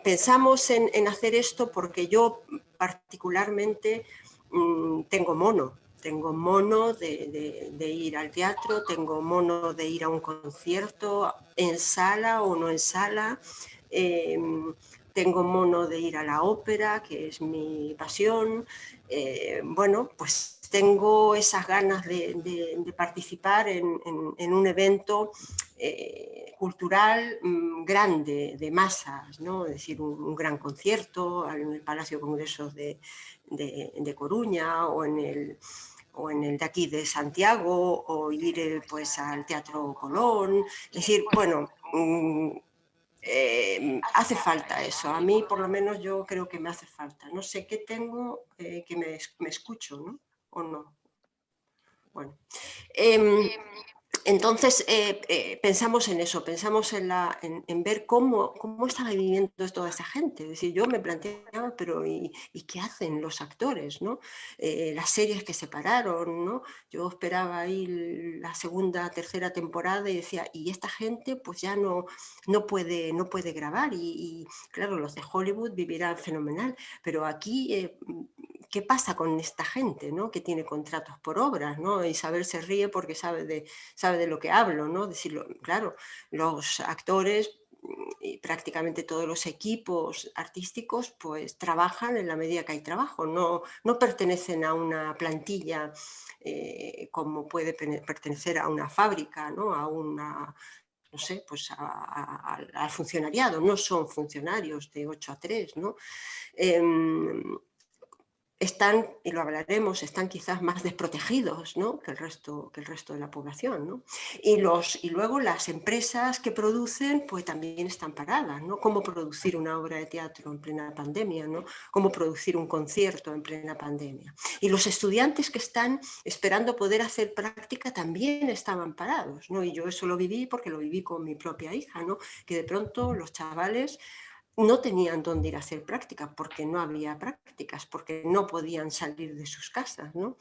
pensamos en hacer esto porque yo particularmente tengo mono de ir al teatro, tengo mono de ir a un concierto en sala o no en sala, tengo mono de ir a la ópera, que es mi pasión. Bueno, pues tengo esas ganas de participar en un evento cultural grande, de masas, ¿no? Es decir, un gran concierto en el Palacio de Congresos de Coruña o en el de aquí de Santiago, o ir pues al Teatro Colón. Es decir, bueno, hace falta eso. A mí, por lo menos, yo creo que me hace falta. No sé qué tengo, que me escucho, ¿no? ¿O no? Bueno. Entonces, pensamos en eso, pensamos en ver cómo está viviendo toda esa gente. Es decir, yo me planteaba, pero ¿y qué hacen los actores, ¿no? Las series que se pararon, ¿no? Yo esperaba ahí la segunda, tercera temporada y decía, y esta gente pues ya no puede grabar. Y claro, los de Hollywood vivirán fenomenal, pero aquí... ¿qué pasa con esta gente, ¿no? Que tiene contratos por obras, ¿no? Isabel se ríe porque sabe de lo que hablo, ¿no? Decirlo, claro, los actores y prácticamente todos los equipos artísticos pues trabajan en la medida que hay trabajo, no pertenecen a una plantilla como puede pertenecer a una fábrica, ¿no? A una, no sé, pues al funcionariado, no son funcionarios de 8 a 3, ¿no? Están, y lo hablaremos, están quizás más desprotegidos, ¿no? que el resto de la población, ¿no? Y luego las empresas que producen pues también están paradas, ¿no? ¿Cómo producir una obra de teatro en plena pandemia, ¿no? ¿Cómo producir un concierto en plena pandemia? Y los estudiantes que están esperando poder hacer práctica también estaban parados, ¿no? Y yo eso lo viví porque lo viví con mi propia hija, ¿no? Que de pronto los chavales no tenían dónde ir a hacer prácticas porque no había prácticas, porque no podían salir de sus casas, ¿no?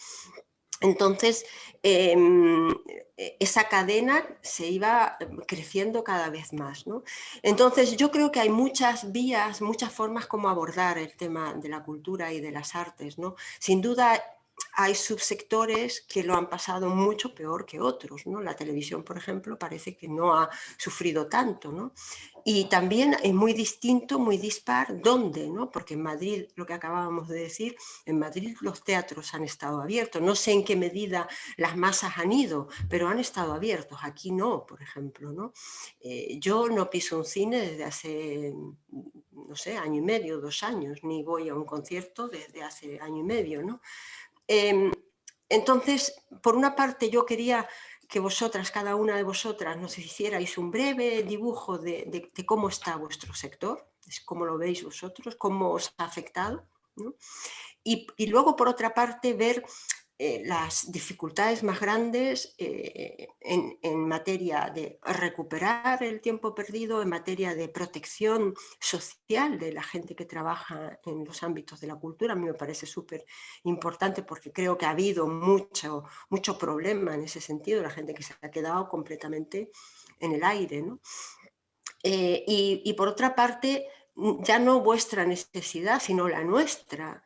Entonces, esa cadena se iba creciendo cada vez más, ¿no? Entonces, yo creo que hay muchas vías, muchas formas como abordar el tema de la cultura y de las artes, ¿no? Sin duda, hay subsectores que lo han pasado mucho peor que otros, ¿no? La televisión, por ejemplo, parece que no ha sufrido tanto, ¿no? Y también es muy distinto, muy dispar, ¿dónde? ¿No? Porque en Madrid, lo que acabábamos de decir, en Madrid los teatros han estado abiertos. No sé en qué medida las masas han ido, pero han estado abiertos. Aquí no, por ejemplo, ¿no? Yo no piso un cine desde hace, no sé, año y medio, 2 años, ni voy a un concierto desde hace año y medio, ¿no? Entonces, por una parte, yo quería que vosotras, cada una de vosotras, nos hicierais un breve dibujo de cómo está vuestro sector, cómo lo veis vosotros, cómo os ha afectado, ¿no? Y luego, por otra parte, ver las dificultades más grandes en materia de recuperar el tiempo perdido, en materia de protección social de la gente que trabaja en los ámbitos de la cultura. A mí me parece súper importante porque creo que ha habido mucho problema en ese sentido, la gente que se ha quedado completamente en el aire, ¿no? Y por otra parte, ya no vuestra necesidad, sino la nuestra,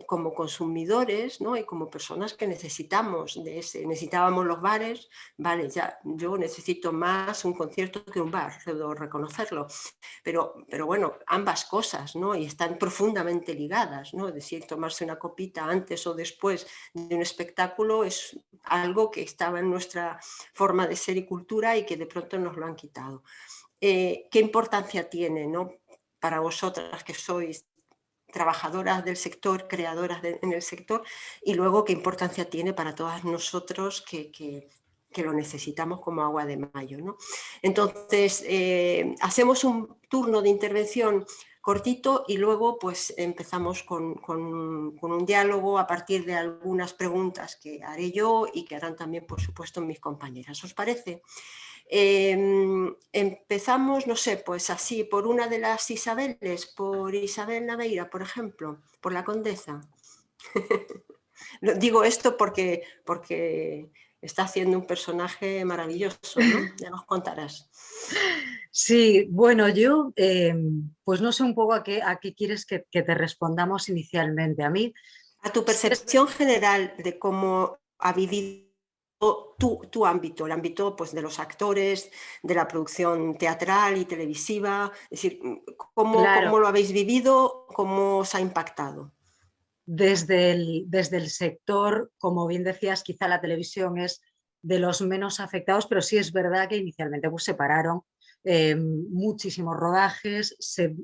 como consumidores, ¿no? Y como personas que necesitábamos los bares, vale, ya yo necesito más un concierto que un bar, debo reconocerlo, pero bueno, ambas cosas, ¿no? Y están profundamente ligadas, ¿no? Es decir, tomarse una copita antes o después de un espectáculo es algo que estaba en nuestra forma de ser y cultura y que de pronto nos lo han quitado. ¿Qué importancia tiene, ¿no? Para vosotras que sois trabajadoras del sector, creadoras en el sector, y luego qué importancia tiene para todas nosotros que lo necesitamos como agua de mayo, ¿no? Entonces, hacemos un turno de intervención cortito y luego pues empezamos con un diálogo a partir de algunas preguntas que haré yo y que harán también, por supuesto, mis compañeras. ¿Os parece? Empezamos, no sé, pues así, por una de las Isabeles, por Isabel Naveira, por ejemplo, por la Condesa. Digo esto porque está haciendo un personaje maravilloso, ¿no? Ya nos contarás. Sí, bueno, yo pues no sé un poco a qué quieres que te respondamos inicialmente. A mí, A tu sí es percepción general de cómo ha vivido tu ámbito, el ámbito pues, de los actores, de la producción teatral y televisiva, es decir, claro, cómo lo habéis vivido, cómo os ha impactado. desde el sector, como bien decías, quizá la televisión es de los menos afectados, pero sí es verdad que inicialmente pues, se pararon muchísimos rodajes, se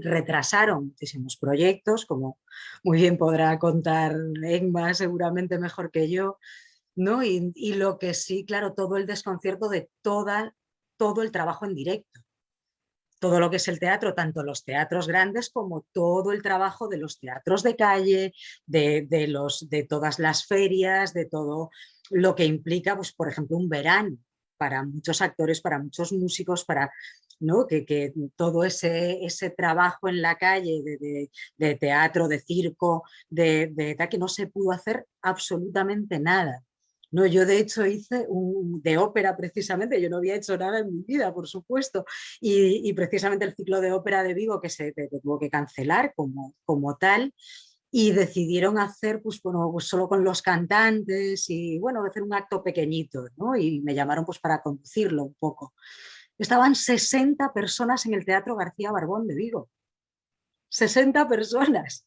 retrasaron muchísimos proyectos, como muy bien podrá contar Emma seguramente mejor que yo, ¿no? Y lo que sí, claro, todo el desconcierto de todo el trabajo en directo, todo lo que es el teatro, tanto los teatros grandes como todo el trabajo de los teatros de calle, de todas las ferias, de todo lo que implica, pues, por ejemplo, un verano para muchos actores, para muchos músicos, para, ¿no? Que todo ese trabajo en la calle de teatro, de circo, que no se pudo hacer absolutamente nada. No, yo de hecho hice de ópera precisamente, yo no había hecho nada en mi vida, por supuesto, y precisamente el ciclo de ópera de Vigo que se tuvo que cancelar como tal, y decidieron hacer pues, bueno, pues solo con los cantantes y bueno, hacer un acto pequeñito, ¿no? Y me llamaron pues para conducirlo un poco. Estaban 60 personas en el Teatro García Barbón de Vigo. 60 personas.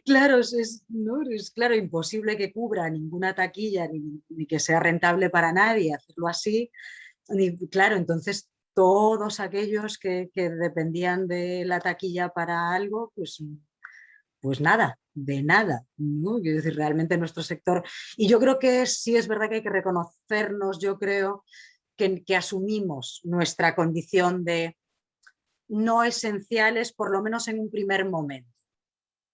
Claro, ¿no? Es claro, imposible que cubra ninguna taquilla ni que sea rentable para nadie hacerlo así. Claro, entonces todos aquellos que dependían de la taquilla para algo, pues nada, de nada, ¿no? Quiero decir, realmente nuestro sector, y yo creo que sí es verdad que hay que reconocernos, yo creo que asumimos nuestra condición de no esenciales, por lo menos en un primer momento.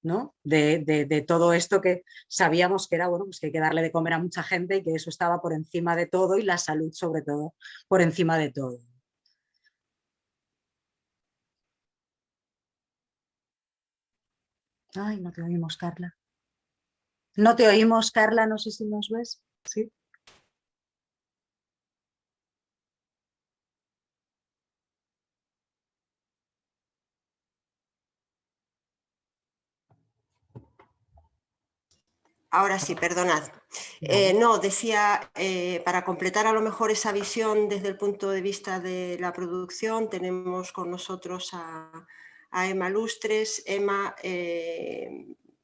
¿No? De todo esto que sabíamos que era, bueno, pues que hay que darle de comer a mucha gente y que eso estaba por encima de todo y la salud sobre todo por encima de todo. Ay, no te oímos, Carla. No te oímos, Carla, no sé si nos ves. Sí. Ahora sí, perdonad. Vale. No, decía, para completar a lo mejor esa visión desde el punto de vista de la producción, tenemos con nosotros a Emma Lustres. Emma,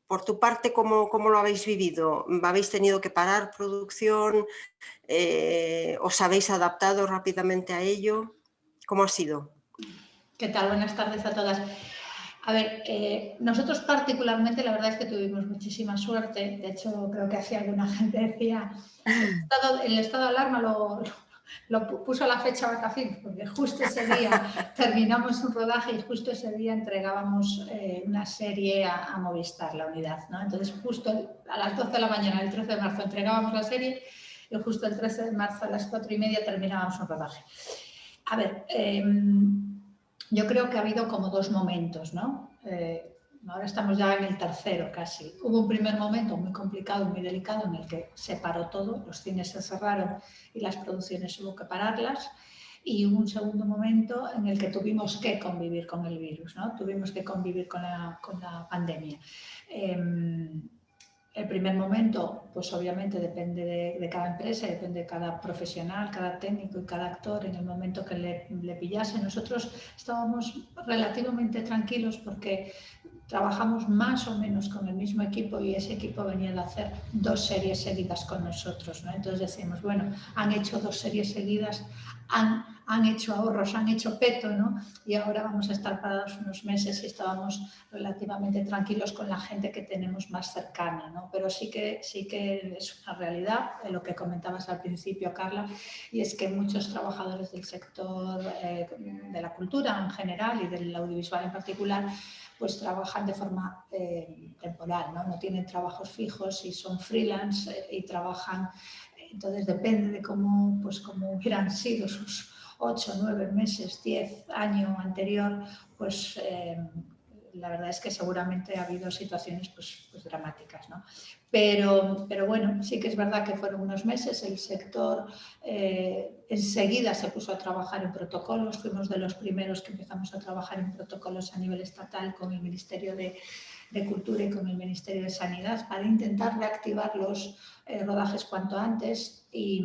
por tu parte, ¿cómo lo habéis vivido? ¿Habéis tenido que parar producción? ¿Os habéis adaptado rápidamente a ello? ¿Cómo ha sido? ¿Qué tal? Buenas tardes a todas. A ver, nosotros particularmente la verdad es que tuvimos muchísima suerte. De hecho, creo que así alguna gente decía, el estado de alarma lo puso a la fecha vacaciones, porque justo ese día terminamos un rodaje y justo ese día entregábamos una serie a Movistar, la unidad, ¿no? Entonces, justo a las 12 de la mañana, el 13 de marzo, entregábamos la serie y justo el 13 de marzo a las 4:30 terminábamos un rodaje. A ver, yo creo que ha habido como dos momentos, ¿no? Ahora estamos ya en el tercero casi. Hubo un primer momento muy complicado, muy delicado, en el que se paró todo, los cines se cerraron y las producciones hubo que pararlas. Y hubo un segundo momento en el que tuvimos que convivir con el virus, ¿no? Tuvimos que convivir con la pandemia. El primer momento, pues obviamente depende de cada empresa, depende de cada profesional, cada técnico y cada actor en el momento que le pillase. Nosotros estábamos relativamente tranquilos porque trabajamos más o menos con el mismo equipo y ese equipo venía de hacer 2 series seguidas con nosotros, ¿no? Entonces decimos, bueno, han hecho 2 series seguidas, han hecho ahorros, han hecho peto, ¿no? Y ahora vamos a estar parados unos meses y estábamos relativamente tranquilos con la gente que tenemos más cercana, ¿no? Pero sí que es una realidad, lo que comentabas al principio, Carla, y es que muchos trabajadores del sector de la cultura en general y del audiovisual en particular pues trabajan de forma temporal, ¿no? No tienen trabajos fijos y son freelance y trabajan, entonces depende de cómo hubieran sido sus 8, 9 meses, 10 años anterior, pues la verdad es que seguramente ha habido situaciones pues dramáticas, ¿no? Pero bueno, sí que es verdad que fueron unos meses, el sector enseguida se puso a trabajar en protocolos, fuimos de los primeros que empezamos a trabajar en protocolos a nivel estatal con el Ministerio de Cultura y con el Ministerio de Sanidad para intentar reactivar los rodajes cuanto antes y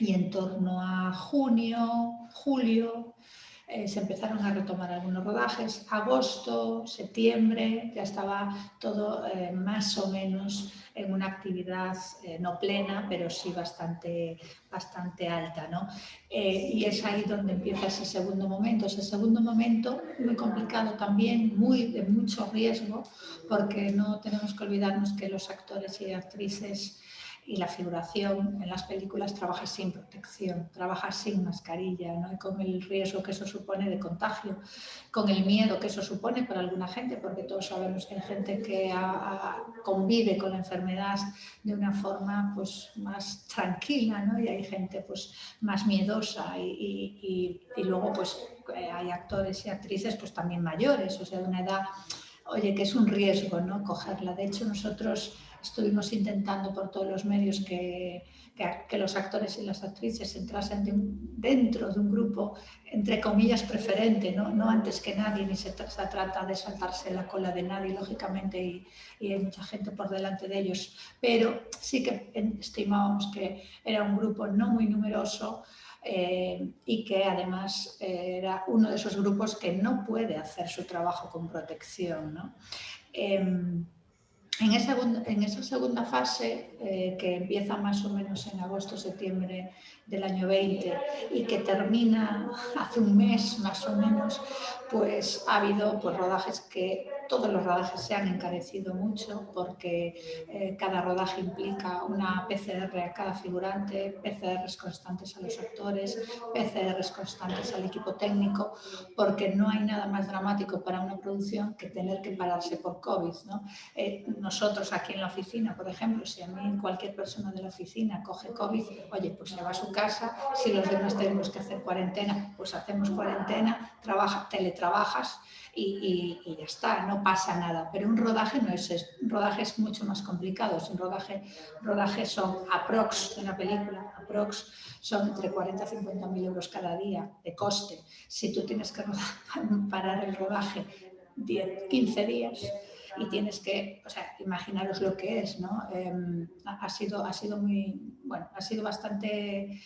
en torno a junio, julio, se empezaron a retomar algunos rodajes. Agosto, septiembre, ya estaba todo más o menos en una actividad no plena, pero sí bastante alta, ¿no? Y es ahí donde empieza ese segundo momento. Ese segundo momento, muy complicado también, de mucho riesgo, porque no tenemos que olvidarnos que los actores y actrices y la figuración en las películas trabaja sin protección, trabaja sin mascarilla, ¿no? Y con el riesgo que eso supone de contagio, con el miedo que eso supone para alguna gente, porque todos sabemos que hay gente que convive con la enfermedad de una forma pues, más tranquila, ¿no? Y hay gente pues, más miedosa y luego pues, hay actores y actrices pues, también mayores, o sea, de una edad, oye, que es un riesgo, ¿no? Cogerla. De hecho, nosotros estuvimos intentando por todos los medios que los actores y las actrices entrasen dentro de un grupo, entre comillas, preferente, no antes que nadie, ni se trata de saltarse la cola de nadie, lógicamente, y hay mucha gente por delante de ellos, pero sí que estimábamos que era un grupo no muy numeroso, y que además era uno de esos grupos que no puede hacer su trabajo con protección, ¿no? En esa segunda fase, que empieza más o menos en agosto-septiembre del año 20 y que termina hace un mes más o menos, pues ha habido pues, rodajes que todos los rodajes se han encarecido mucho porque cada rodaje implica una PCR a cada figurante, PCRs constantes a los actores, PCRs constantes al equipo técnico, porque no hay nada más dramático para una producción que tener que pararse por COVID, ¿no? Nosotros aquí en la oficina, por ejemplo, si a mí cualquier persona de la oficina coge COVID, oye, pues se va a su casa, si los demás tenemos que hacer cuarentena, pues hacemos cuarentena, teletrabajas y ya está, no pasa nada. Pero un rodaje no es eso, un rodaje es mucho más complicado, un rodaje son aprox de una película, aprox son entre 40 y 50 mil euros cada día de coste. Si tú tienes que parar el rodaje 10, 15 días y tienes que, o sea, imaginaros lo que es, ¿no? Ha sido muy, bueno, ha sido bastante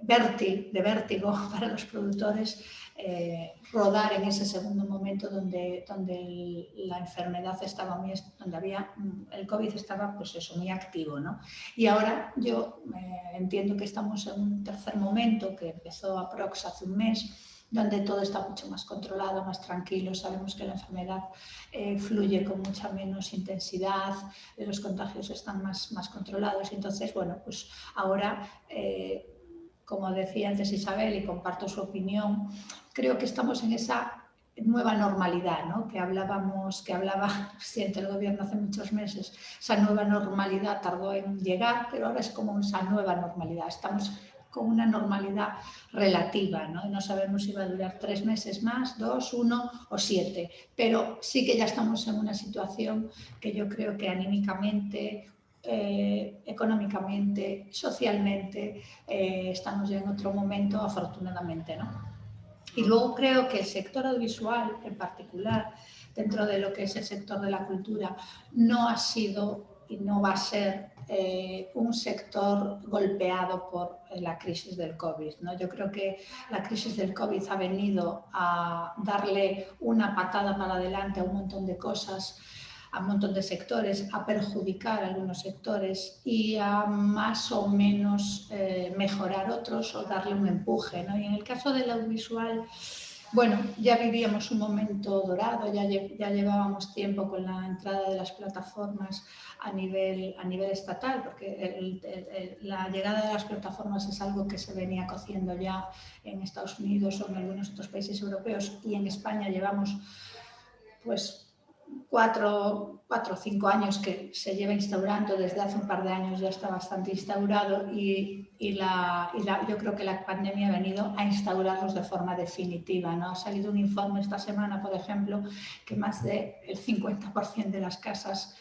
de vértigo para los productores rodar en ese segundo momento donde la enfermedad estaba muy, donde el COVID estaba pues eso, muy activo, ¿no? Y ahora yo entiendo que estamos en un tercer momento que empezó aprox hace un mes, donde todo está mucho más controlado, más tranquilo, sabemos que la enfermedad fluye con mucha menos intensidad, los contagios están más controlados, y entonces, bueno, pues ahora, como decía antes Isabel, y comparto su opinión, creo que estamos en esa nueva normalidad, ¿no? que hablaba el presidente del gobierno hace muchos meses. Esa nueva normalidad tardó en llegar, pero ahora es como esa nueva normalidad. Estamos con una normalidad relativa, ¿no? No sabemos si va a durar 3 meses más, 2, 1 o 7, pero sí que ya estamos en una situación que yo creo que anímicamente, económicamente, socialmente, estamos ya en otro momento, afortunadamente, ¿no? Y luego creo que el sector audiovisual en particular, dentro de lo que es el sector de la cultura, no ha sido y no va a ser un sector golpeado por la crisis del COVID, ¿no? Yo creo que la crisis del COVID ha venido a darle una patada para adelante a un montón de cosas, a un montón de sectores, a perjudicar a algunos sectores y a más o menos mejorar otros o darle un empuje, ¿no? Y en el caso del audiovisual, bueno, ya vivíamos un momento dorado, ya llevábamos tiempo con la entrada de las plataformas a nivel estatal, porque la llegada de las plataformas es algo que se venía cociendo ya en Estados Unidos o en algunos otros países europeos, y en España llevamos pues 4 o 5 años que se lleva instaurando, desde hace un par de años ya está bastante instaurado y yo creo que la pandemia ha venido a instaurarlos de forma definitiva, ¿no? Ha salido un informe esta semana, por ejemplo, que más del 50% de las casas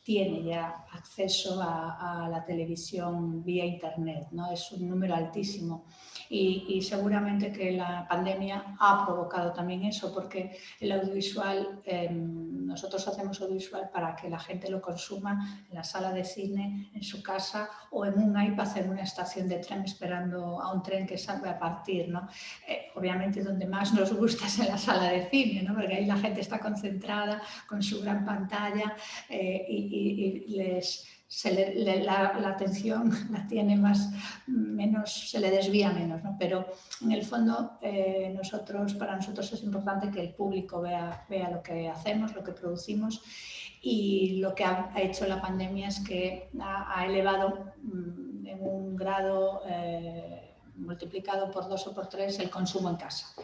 tiene ya acceso a la televisión vía internet, ¿no? Es un número altísimo. Y seguramente que la pandemia ha provocado también eso, porque el audiovisual, nosotros hacemos audiovisual para que la gente lo consuma en la sala de cine, en su casa o en un iPad en una estación de tren esperando a un tren que salga a partir, ¿no? Obviamente donde más nos gusta es en la sala de cine, ¿no? Porque ahí la gente está concentrada con su gran pantalla y la atención la tiene menos, se le desvía menos, ¿no? Pero en el fondo para nosotros es importante que el público vea lo que hacemos, lo que producimos, y lo que ha hecho la pandemia es que ha elevado en un grado multiplicado por 2 o por 3 el consumo en casa.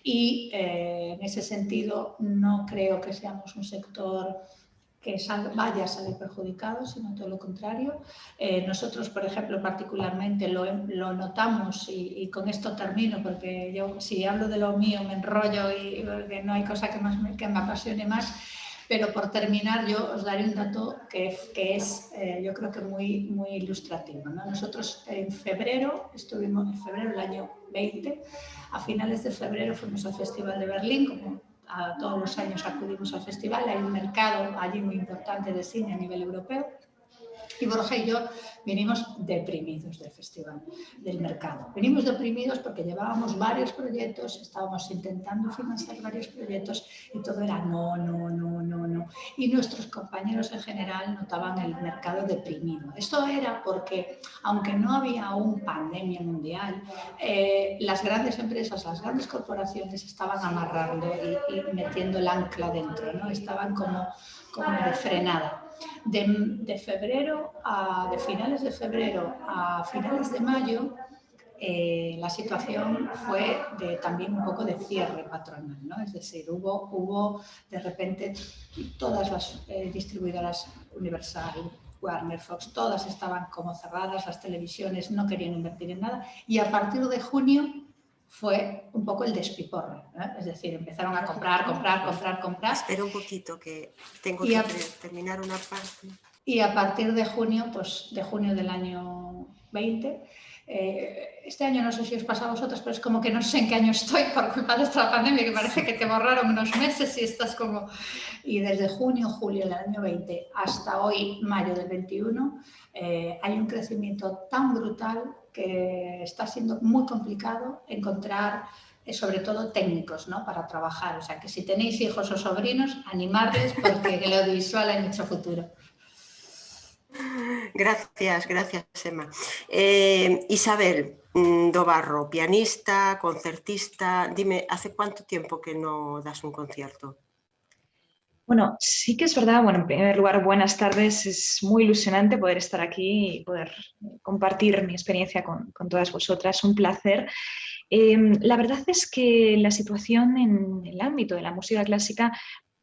Y en ese sentido no creo que seamos un sector que vaya a salir perjudicado, sino todo lo contrario. Nosotros, por ejemplo, particularmente lo notamos, y con esto termino, porque yo si hablo de lo mío me enrollo y porque no hay cosa que me apasione más, pero por terminar yo os daré un dato que es yo creo que muy, muy ilustrativo, ¿no? Nosotros en febrero del año 20, a finales de febrero fuimos al Festival de Berlín, como todos los años acudimos al festival, hay un mercado allí muy importante de cine a nivel europeo, y Borja y yo vinimos deprimidos del festival, del mercado. Venimos deprimidos porque llevábamos varios proyectos, estábamos intentando financiar varios proyectos y todo era no. Y nuestros compañeros en general notaban el mercado deprimido. Esto era porque, aunque no había aún pandemia mundial, las grandes empresas, las grandes corporaciones estaban amarrando y metiendo el ancla dentro, ¿no? Estaban como de frenada. De finales de febrero a finales de mayo, la situación fue también un poco de cierre patronal, ¿no? Es decir, hubo de repente todas las distribuidoras, Universal, Warner, Fox, todas estaban como cerradas, las televisiones no querían invertir en nada, y a partir de junio fue un poco el despiporre, ¿eh? Es decir, empezaron a comprar. Espera un poquito que tengo que terminar una parte. Y a partir de junio, pues de junio del año 20, este año no sé si os pasa a vosotros, pero es como que no sé en qué año estoy por culpa de esta pandemia, que parece que te borraron unos meses y estás como... Y desde junio, julio del año 20 hasta hoy, mayo del 21, hay un crecimiento tan brutal que está siendo muy complicado encontrar sobre todo técnicos, ¿no? Para trabajar. O sea, que si tenéis hijos o sobrinos, animarles porque el audiovisual hay mucho futuro. Gracias, Emma. Isabel Dobarro, pianista, concertista. Dime, ¿hace cuánto tiempo que no das un concierto? Bueno, sí que es verdad. Bueno, en primer lugar, buenas tardes. Es muy ilusionante poder estar aquí y poder compartir mi experiencia con todas vosotras. Un placer. La verdad es que la situación en el ámbito de la música clásica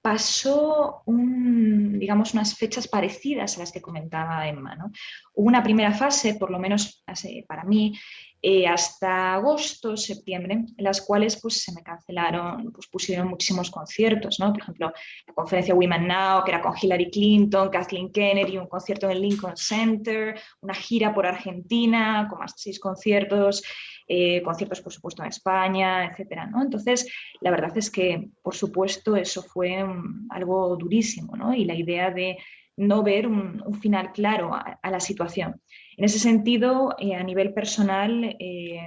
pasó digamos, unas fechas parecidas a las que comentaba Emma, ¿no? Hubo una primera fase, por lo menos para mí, hasta agosto, septiembre, en las cuales pues, se me cancelaron, pues pusieron muchísimos conciertos, ¿no? Por ejemplo, la conferencia Women Now, que era con Hillary Clinton, Kathleen Kennedy, un concierto en el Lincoln Center, una gira por Argentina con más de 6 conciertos, conciertos, por supuesto, en España, etcétera, ¿no? Entonces, la verdad es que, por supuesto, eso fue algo durísimo, ¿no? Y la idea de no ver un final claro a la situación. En ese sentido, a nivel personal,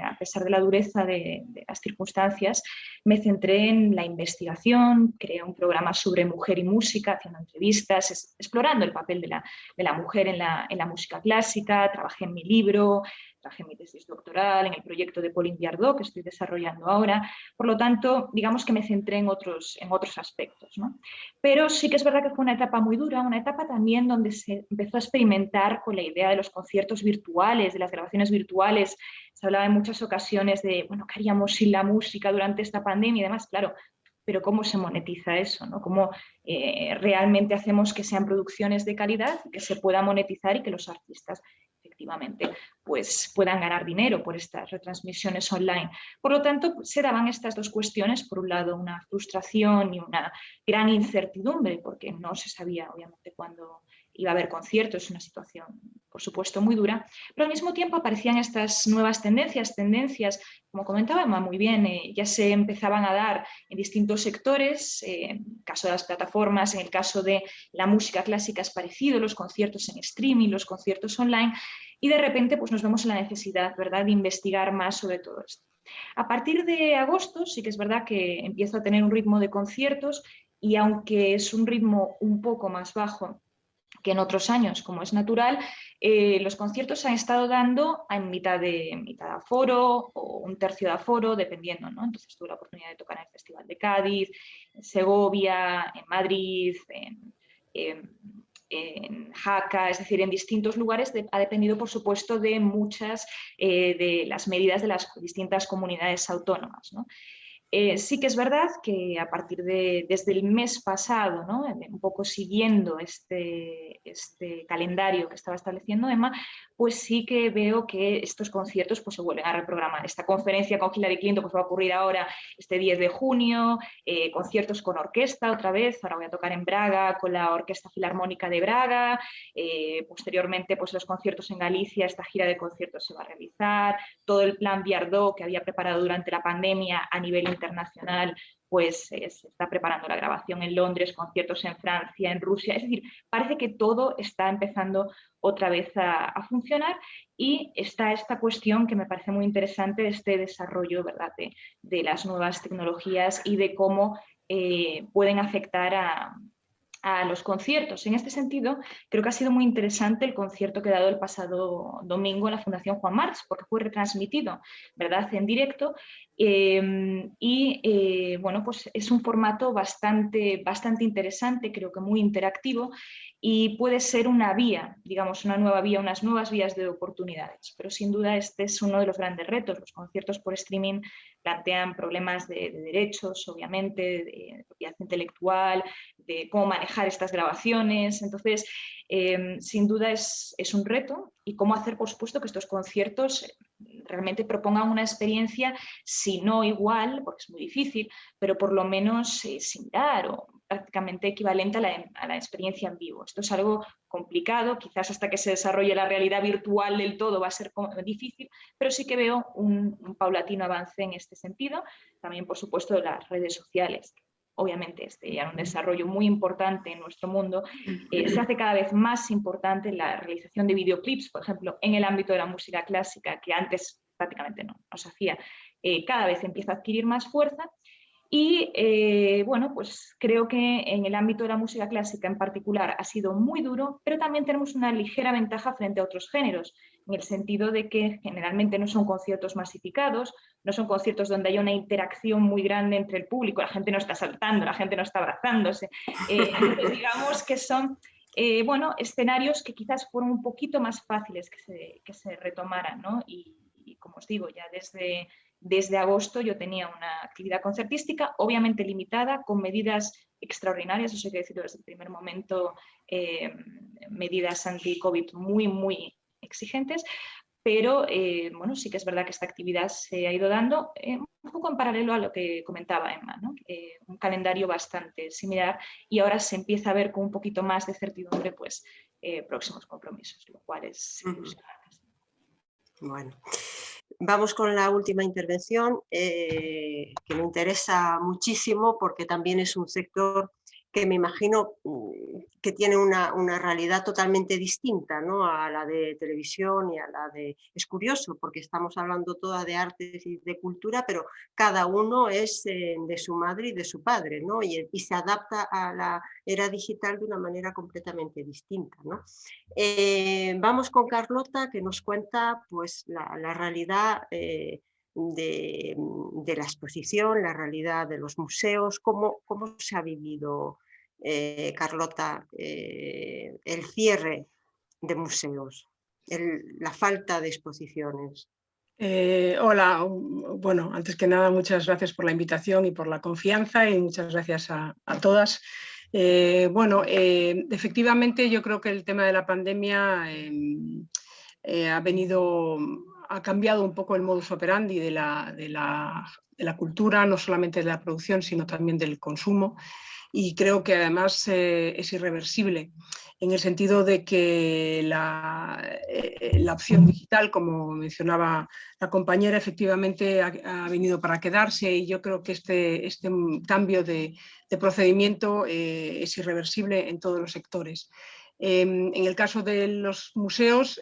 a pesar de la dureza de las circunstancias, me centré en la investigación, creé un programa sobre mujer y música, haciendo entrevistas, explorando el papel de la mujer en la música clásica, trabajé en mi libro, trabajé en mi tesis doctoral, en el proyecto de Pauline Viardot que estoy desarrollando ahora. Por lo tanto, digamos que me centré en otros aspectos, ¿no? Pero sí que es verdad que fue una etapa muy dura, una etapa también donde se empezó a experimentar con la idea de los conciertos virtuales, de las grabaciones virtuales. Se hablaba en muchas ocasiones de, bueno, ¿qué haríamos sin la música durante esta pandemia? Y demás, claro, pero ¿cómo se monetiza eso, ¿no? ¿Cómo realmente hacemos que sean producciones de calidad, que se pueda monetizar y que los artistas efectivamente pues, puedan ganar dinero por estas retransmisiones online? Por lo tanto, se daban estas dos cuestiones, por un lado una frustración y una gran incertidumbre, porque no se sabía obviamente cuándo iba a haber conciertos, es una situación por supuesto muy dura, pero al mismo tiempo aparecían estas nuevas tendencias, como comentaba Emma muy bien, ya se empezaban a dar en distintos sectores, en el caso de las plataformas, en el caso de la música clásica es parecido, los conciertos en streaming, los conciertos online, y de repente pues, nos vemos en la necesidad, ¿verdad?, de investigar más sobre todo esto. A partir de agosto sí que es verdad que empiezo a tener un ritmo de conciertos y aunque es un ritmo un poco más bajo que en otros años, como es natural, los conciertos se han estado dando en mitad de aforo o un tercio de aforo, dependiendo, ¿no? Entonces tuve la oportunidad de tocar en el Festival de Cádiz, en Segovia, en Madrid, en Jaca, es decir, en distintos lugares, ha dependido, por supuesto, de muchas de las medidas de las distintas comunidades autónomas, ¿no? Sí que es verdad que a partir desde el mes pasado, ¿no?, un poco siguiendo este calendario que estaba estableciendo Emma, pues sí que veo que estos conciertos pues, se vuelven a reprogramar. Esta conferencia con Hillary Clinton pues, va a ocurrir ahora este 10 de junio, conciertos con orquesta otra vez, ahora voy a tocar en Braga con la Orquesta Filarmónica de Braga, posteriormente pues, los conciertos en Galicia, esta gira de conciertos se va a realizar, todo el plan Viardot que había preparado durante la pandemia a nivel internacional, pues se está preparando la grabación en Londres, conciertos en Francia, en Rusia, es decir, parece que todo está empezando otra vez a funcionar y está esta cuestión que me parece muy interesante de este desarrollo, ¿verdad?, de las nuevas tecnologías y de cómo pueden afectar a los conciertos. En este sentido, creo que ha sido muy interesante el concierto que he dado el pasado domingo en la Fundación Juan March, porque fue retransmitido, ¿verdad?, en directo, bueno, pues es un formato bastante interesante, creo que muy interactivo, y puede ser una vía, digamos, una nueva vía, unas nuevas vías de oportunidades. Pero sin duda este es uno de los grandes retos. Los conciertos por streaming plantean problemas de derechos, obviamente, de propiedad intelectual, de cómo manejar estas grabaciones. Entonces, sin duda es un reto, y cómo hacer, por supuesto, que estos conciertos realmente propongan una experiencia, si no igual, porque es muy difícil, pero por lo menos similar o prácticamente equivalente a la experiencia en vivo. Esto es algo complicado, quizás hasta que se desarrolle la realidad virtual del todo va a ser difícil, pero sí que veo un paulatino avance en este sentido. También, por supuesto, de las redes sociales. Obviamente, ya un desarrollo muy importante en nuestro mundo, se hace cada vez más importante la realización de videoclips, por ejemplo, en el ámbito de la música clásica, que antes prácticamente no se hacía, cada vez empieza a adquirir más fuerza. Y bueno, pues creo que en el ámbito de la música clásica en particular ha sido muy duro, pero también tenemos una ligera ventaja frente a otros géneros, en el sentido de que generalmente no son conciertos masificados, no son conciertos donde hay una interacción muy grande entre el público, la gente no está saltando, la gente no está abrazándose. Entonces digamos que son bueno, escenarios que quizás fueron un poquito más fáciles que se retomaran, ¿no? Y como os digo, ya desde agosto yo tenía una actividad concertística, obviamente limitada, con medidas extraordinarias, eso hay que decirlo desde el primer momento, medidas anti-COVID muy exigentes, pero bueno, sí que es verdad que esta actividad se ha ido dando un poco en paralelo a lo que comentaba Emma, ¿no? Un calendario bastante similar, y ahora se empieza a ver con un poquito más de certidumbre pues, próximos compromisos, lo cual es ilusionante. Bueno, vamos con la última intervención, que me interesa muchísimo porque también es un sector que me imagino que tiene una realidad totalmente distinta, ¿no?, a la de televisión y a la de... Es curioso porque estamos hablando toda de artes y de cultura, pero cada uno es de su madre y de su padre, ¿no?, y se adapta a la era digital de una manera completamente distinta, ¿no? Vamos con Carlota, que nos cuenta pues, la realidad de la exposición, la realidad de los museos, cómo se ha vivido, Carlota, el cierre de museos, la falta de exposiciones. Hola, bueno, antes que nada muchas gracias por la invitación y por la confianza y muchas gracias a todas. Efectivamente yo creo que el tema de la pandemia ha cambiado un poco el modus operandi de la cultura, no solamente de la producción, sino también del consumo. Y creo que además es irreversible, en el sentido de que la opción digital, como mencionaba la compañera, efectivamente ha venido para quedarse, y yo creo que este cambio de procedimiento es irreversible en todos los sectores. En el caso de los museos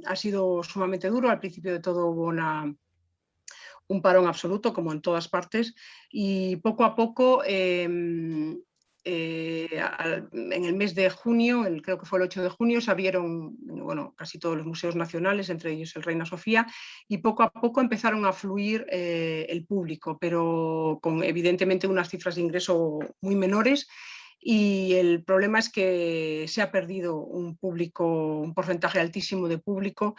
ha sido sumamente duro. Al principio de todo hubo un parón absoluto, como en todas partes, y poco a poco, en el mes de junio, creo que fue el 8 de junio, se abrieron casi todos los museos nacionales, entre ellos el Reina Sofía, y poco a poco empezaron a fluir el público, pero con evidentemente unas cifras de ingreso muy menores. Y el problema es que se ha perdido un porcentaje altísimo de público,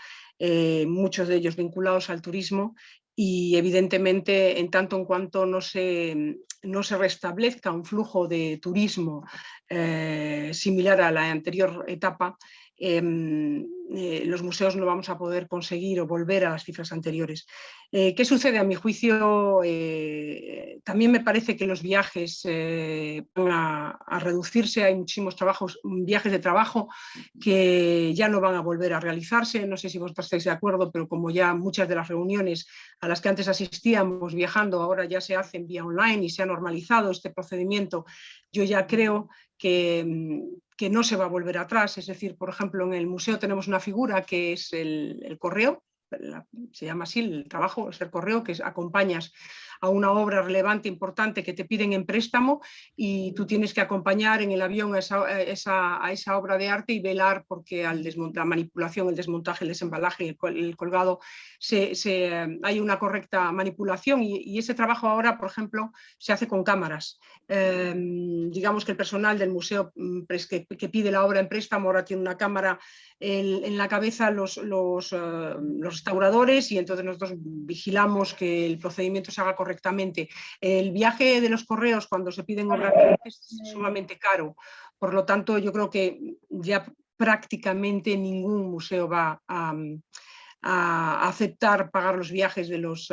muchos de ellos vinculados al turismo, y evidentemente en tanto en cuanto no se restablezca un flujo de turismo similar a la anterior etapa, los museos no vamos a poder conseguir o volver a las cifras anteriores. ¿Qué sucede? A mi juicio, también me parece que los viajes van a reducirse. Hay muchísimos viajes de trabajo que ya no van a volver a realizarse. No sé si vosotros estáis de acuerdo, pero como ya muchas de las reuniones a las que antes asistíamos viajando ahora ya se hacen vía online y se ha normalizado este procedimiento, yo ya creo que no se va a volver atrás. Es decir, por ejemplo, en el museo tenemos una figura que es el correo, se llama así el trabajo, es el correo, que acompañas a una obra relevante, importante, que te piden en préstamo, y tú tienes que acompañar en el avión a esa obra de arte y velar porque la manipulación, el desmontaje, el desembalaje, el colgado, hay una correcta manipulación, y ese trabajo ahora, por ejemplo, se hace con cámaras. Digamos que el personal del museo que pide la obra en préstamo ahora tiene una cámara en la cabeza, los restauradores, y entonces nosotros vigilamos que el procedimiento se haga correctamente. El viaje de los correos cuando se piden obras es sumamente caro, por lo tanto yo creo que ya prácticamente ningún museo va a aceptar pagar los viajes de los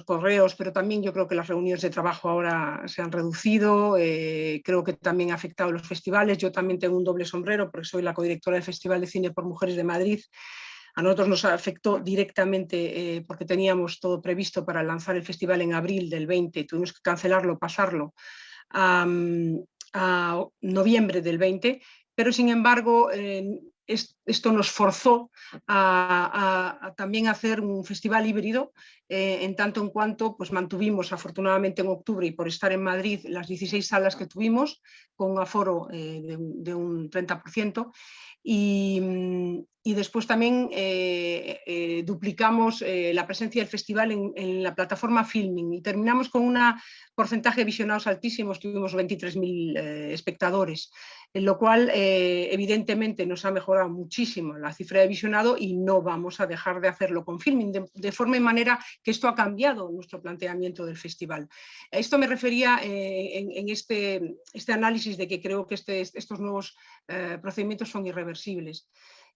correos, pero también yo creo que las reuniones de trabajo ahora se han reducido. Creo que también ha afectado a los festivales. Yo también tengo un doble sombrero porque soy la codirectora del Festival de Cine por Mujeres de Madrid. A nosotros nos afectó directamente porque teníamos todo previsto para lanzar el festival en abril del 20, tuvimos que cancelarlo, pasarlo a noviembre del 20, pero sin embargo esto nos forzó a también hacer un festival híbrido, en tanto en cuanto pues, mantuvimos afortunadamente en octubre, y por estar en Madrid, las 16 salas que tuvimos, con un aforo de un 30%, y después también duplicamos la presencia del festival en la plataforma Filming, y terminamos con un porcentaje de visionados altísimos. Tuvimos 23.000 espectadores, en lo cual evidentemente nos ha mejorado muchísimo la cifra de visionado, y no vamos a dejar de hacerlo con Filming, de forma y manera que esto ha cambiado nuestro planteamiento del festival. A esto me refería en este análisis de que creo que estos nuevos procedimientos son irreversibles.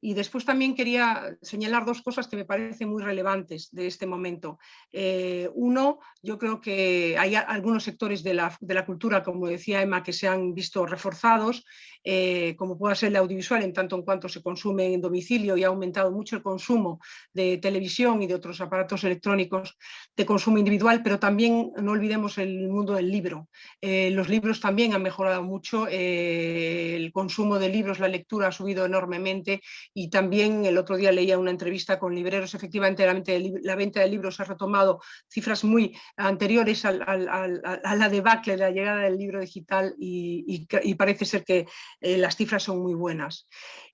Y después también quería señalar dos cosas que me parecen muy relevantes de este momento. Uno, yo creo que hay algunos sectores de la cultura, como decía Emma, que se han visto reforzados, como pueda ser el audiovisual, en tanto en cuanto se consume en domicilio, y ha aumentado mucho el consumo de televisión y de otros aparatos electrónicos de consumo individual, pero también no olvidemos el mundo del libro. Los libros también han mejorado mucho, el consumo de libros, la lectura ha subido enormemente, y también el otro día leía una entrevista con libreros. Efectivamente la venta de libros ha retomado cifras muy anteriores a la debacle de la llegada del libro digital, y parece ser que las cifras son muy buenas.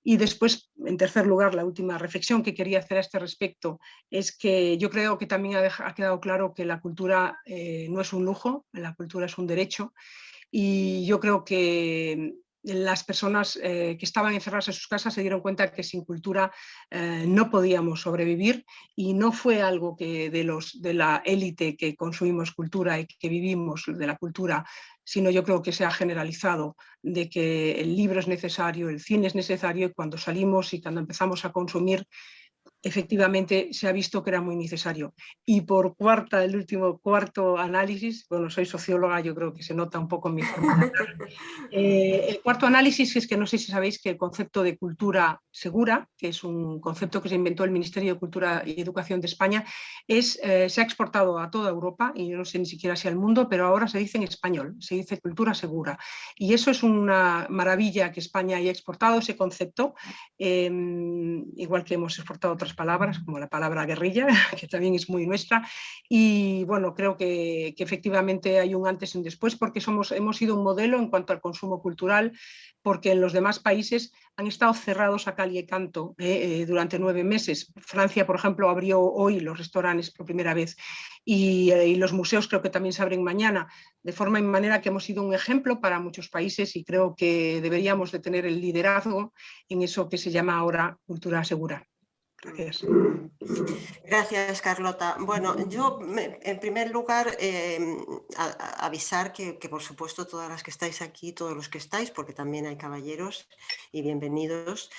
Y después, en tercer lugar, la última reflexión que quería hacer a este respecto es que yo creo que también ha quedado claro que la cultura no es un lujo, la cultura es un derecho, y yo creo que las personas que estaban encerradas en sus casas se dieron cuenta que sin cultura no podíamos sobrevivir, y no fue algo que de la élite que consumimos cultura y que vivimos de la cultura, sino yo creo que se ha generalizado, de que el libro es necesario, el cine es necesario, y cuando salimos y cuando empezamos a consumir, efectivamente se ha visto que era muy necesario. Y por el último cuarto análisis, bueno, soy socióloga, yo creo que se nota un poco en mi forma de hablar. El cuarto análisis es que no sé si sabéis que el concepto de cultura segura, que es un concepto que se inventó el Ministerio de Cultura y Educación de España, se ha exportado a toda Europa, y yo no sé ni siquiera si al mundo, pero ahora se dice en español, se dice cultura segura. Y eso es una maravilla, que España haya exportado ese concepto, igual que hemos exportado otras palabras, como la palabra guerrilla, que también es muy nuestra. Y bueno, creo que efectivamente hay un antes y un después, porque hemos sido un modelo en cuanto al consumo cultural, porque en los demás países han estado cerrados a cal y canto durante 9 meses. Francia, por ejemplo, abrió hoy los restaurantes por primera vez, y los museos creo que también se abren mañana, de forma y manera que hemos sido un ejemplo para muchos países, y creo que deberíamos de tener el liderazgo en eso que se llama ahora cultura segura. Gracias. Gracias, Carlota. Bueno, yo en primer lugar avisar que por supuesto todas las que estáis aquí, todos los que estáis, porque también hay caballeros y bienvenidos,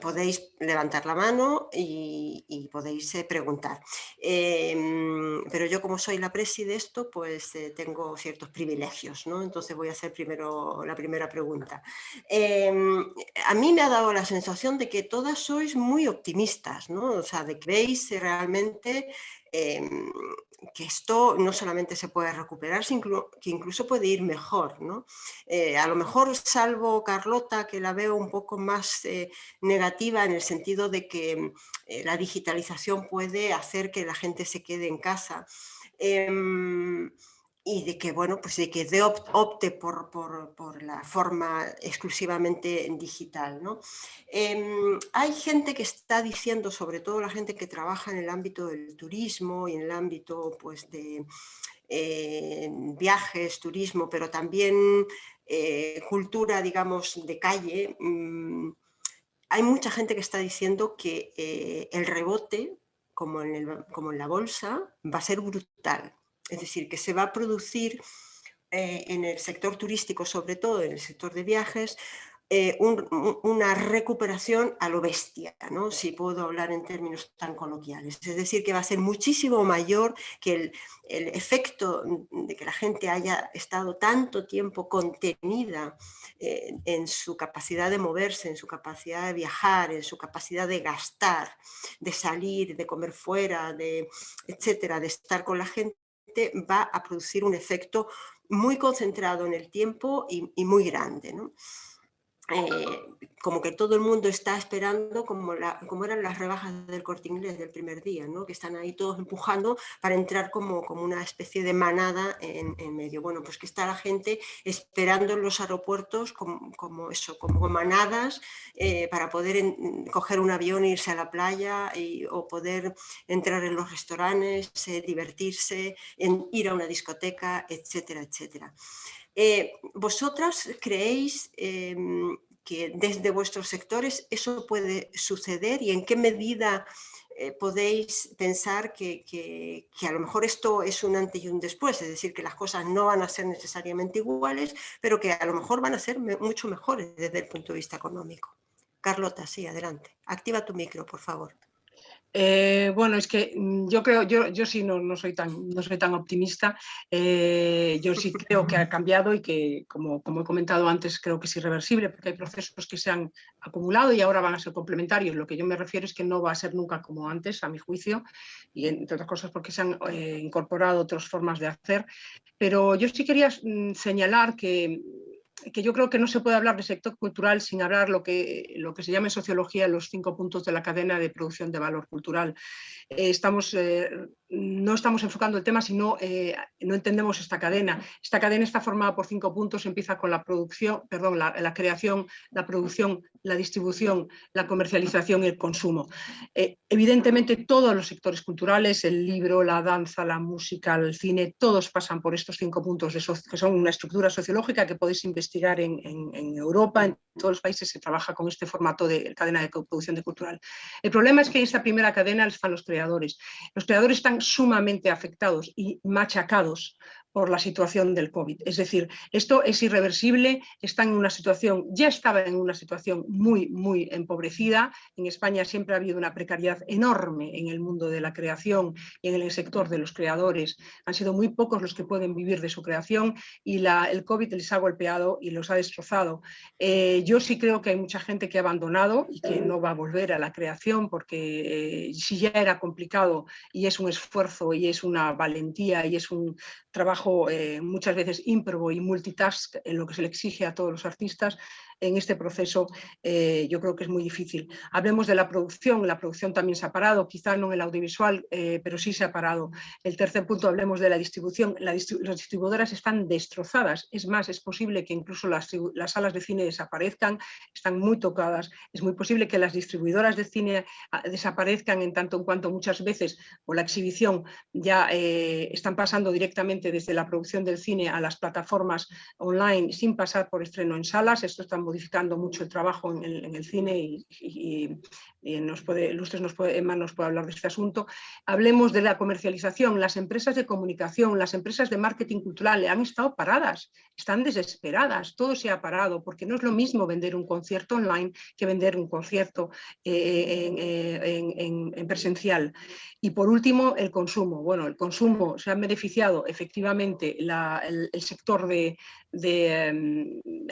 podéis levantar la mano y podéis preguntar. Pero yo, como soy la presi de esto, pues tengo ciertos privilegios, ¿no? Entonces voy a hacer primero la primera pregunta. A mí me ha dado la sensación de que todas sois muy optimistas, ¿no? O sea, de que veis realmente que esto no solamente se puede recuperar, sino que incluso puede ir mejor, ¿no? A lo mejor, salvo Carlota, que la veo un poco más negativa, en el sentido de que la digitalización puede hacer que la gente se quede en casa. Y de que, bueno, pues de que opte por la forma exclusivamente digital, ¿no? Hay gente que está diciendo, sobre todo la gente que trabaja en el ámbito del turismo y en el ámbito, pues, de viajes, turismo, pero también cultura, digamos, de calle. Hay mucha gente que está diciendo que el rebote, como en la bolsa, va a ser brutal. Es decir, que se va a producir en el sector turístico, sobre todo en el sector de viajes, una recuperación a lo bestia, ¿no? Si puedo hablar en términos tan coloquiales. Es decir, que va a ser muchísimo mayor que el efecto de que la gente haya estado tanto tiempo contenida en su capacidad de moverse, en su capacidad de viajar, en su capacidad de gastar, de salir, de comer fuera, etcétera, de estar con la gente, va a producir un efecto muy concentrado en el tiempo y muy grande, ¿no? Como que todo el mundo está esperando, como eran las rebajas del Corte Inglés del primer día, ¿no? Que están ahí todos empujando para entrar como una especie de manada en medio. Bueno, pues que está la gente esperando en los aeropuertos como manadas para poder coger un avión e irse a la playa o poder entrar en los restaurantes, divertirse, ir a una discoteca, etcétera, etcétera. ¿Vosotras creéis que desde vuestros sectores eso puede suceder, y en qué medida podéis pensar que a lo mejor esto es un antes y un después? Es decir, que las cosas no van a ser necesariamente iguales, pero que a lo mejor van a ser mucho mejores desde el punto de vista económico. Carlota, sí, adelante. Activa tu micro, por favor. Bueno, es que yo creo, yo sí no soy tan optimista. Yo sí creo que ha cambiado y que, como he comentado antes, creo que es irreversible, porque hay procesos que se han acumulado y ahora van a ser complementarios. Lo que yo me refiero es que no va a ser nunca como antes, a mi juicio, y entre otras cosas porque se han incorporado otras formas de hacer. Pero yo sí quería señalar que yo creo que no se puede hablar de sector cultural sin hablar lo que se llama en sociología los 5 puntos de la cadena de producción de valor cultural. No estamos enfocando el tema si no entendemos esta cadena. Esta cadena está formada por 5 puntos, empieza con la creación, la producción, la distribución, la comercialización y el consumo. Evidentemente todos los sectores culturales, el libro, la danza, la música, el cine, todos pasan por estos 5 puntos, que son una estructura sociológica que podéis investigar investigar en Europa, en todos los países se trabaja con este formato de cadena de producción de cultural. El problema es que en esta primera cadena están los creadores. Los creadores están sumamente afectados y machacados por la situación del COVID. Es decir, esto es irreversible, están en una situación, ya estaba en una situación muy, muy empobrecida. En España siempre ha habido una precariedad enorme en el mundo de la creación y en el sector de los creadores. Han sido muy pocos los que pueden vivir de su creación y el COVID les ha golpeado y los ha destrozado. Yo sí creo que hay mucha gente que ha abandonado y que no va a volver a la creación porque si ya era complicado y es un esfuerzo y es una valentía y es un trabajo muchas veces ímprobo y multitask en lo que se le exige a todos los artistas, en este proceso yo creo que es muy difícil. Hablemos de la producción también se ha parado, quizá no en el audiovisual, pero sí se ha parado. El tercer punto, hablemos de la distribución. Las distribuidoras están destrozadas, es más, es posible que incluso las salas de cine desaparezcan, están muy tocadas, es muy posible que las distribuidoras de cine desaparezcan en tanto en cuanto muchas veces por la exhibición ya están pasando directamente desde la producción del cine a las plataformas online sin pasar por estreno en salas. Esto está modificando mucho el trabajo en el cine y Lustres Emma nos puede hablar de este asunto. Hablemos de la comercialización. Las empresas de comunicación, las empresas de marketing cultural han estado paradas, están desesperadas, todo se ha parado porque no es lo mismo vender un concierto online que vender un concierto en presencial. Y por último, el consumo. Bueno, el consumo se ha beneficiado efectivamente el sector de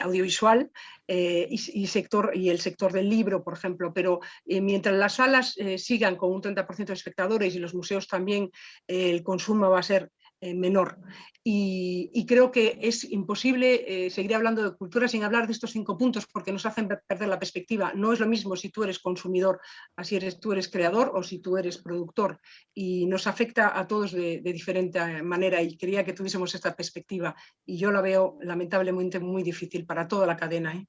audiovisual y el sector del libro, por ejemplo, pero mientras las salas sigan con un 30% de espectadores y los museos también, el consumo va a ser menor. Y creo que es imposible seguir hablando de cultura sin hablar de estos 5 puntos porque nos hacen perder la perspectiva. No es lo mismo si tú eres consumidor, así tú eres creador o si tú eres productor, y nos afecta a todos de diferente manera, y quería que tuviésemos esta perspectiva y yo la veo lamentablemente muy difícil para toda la cadena.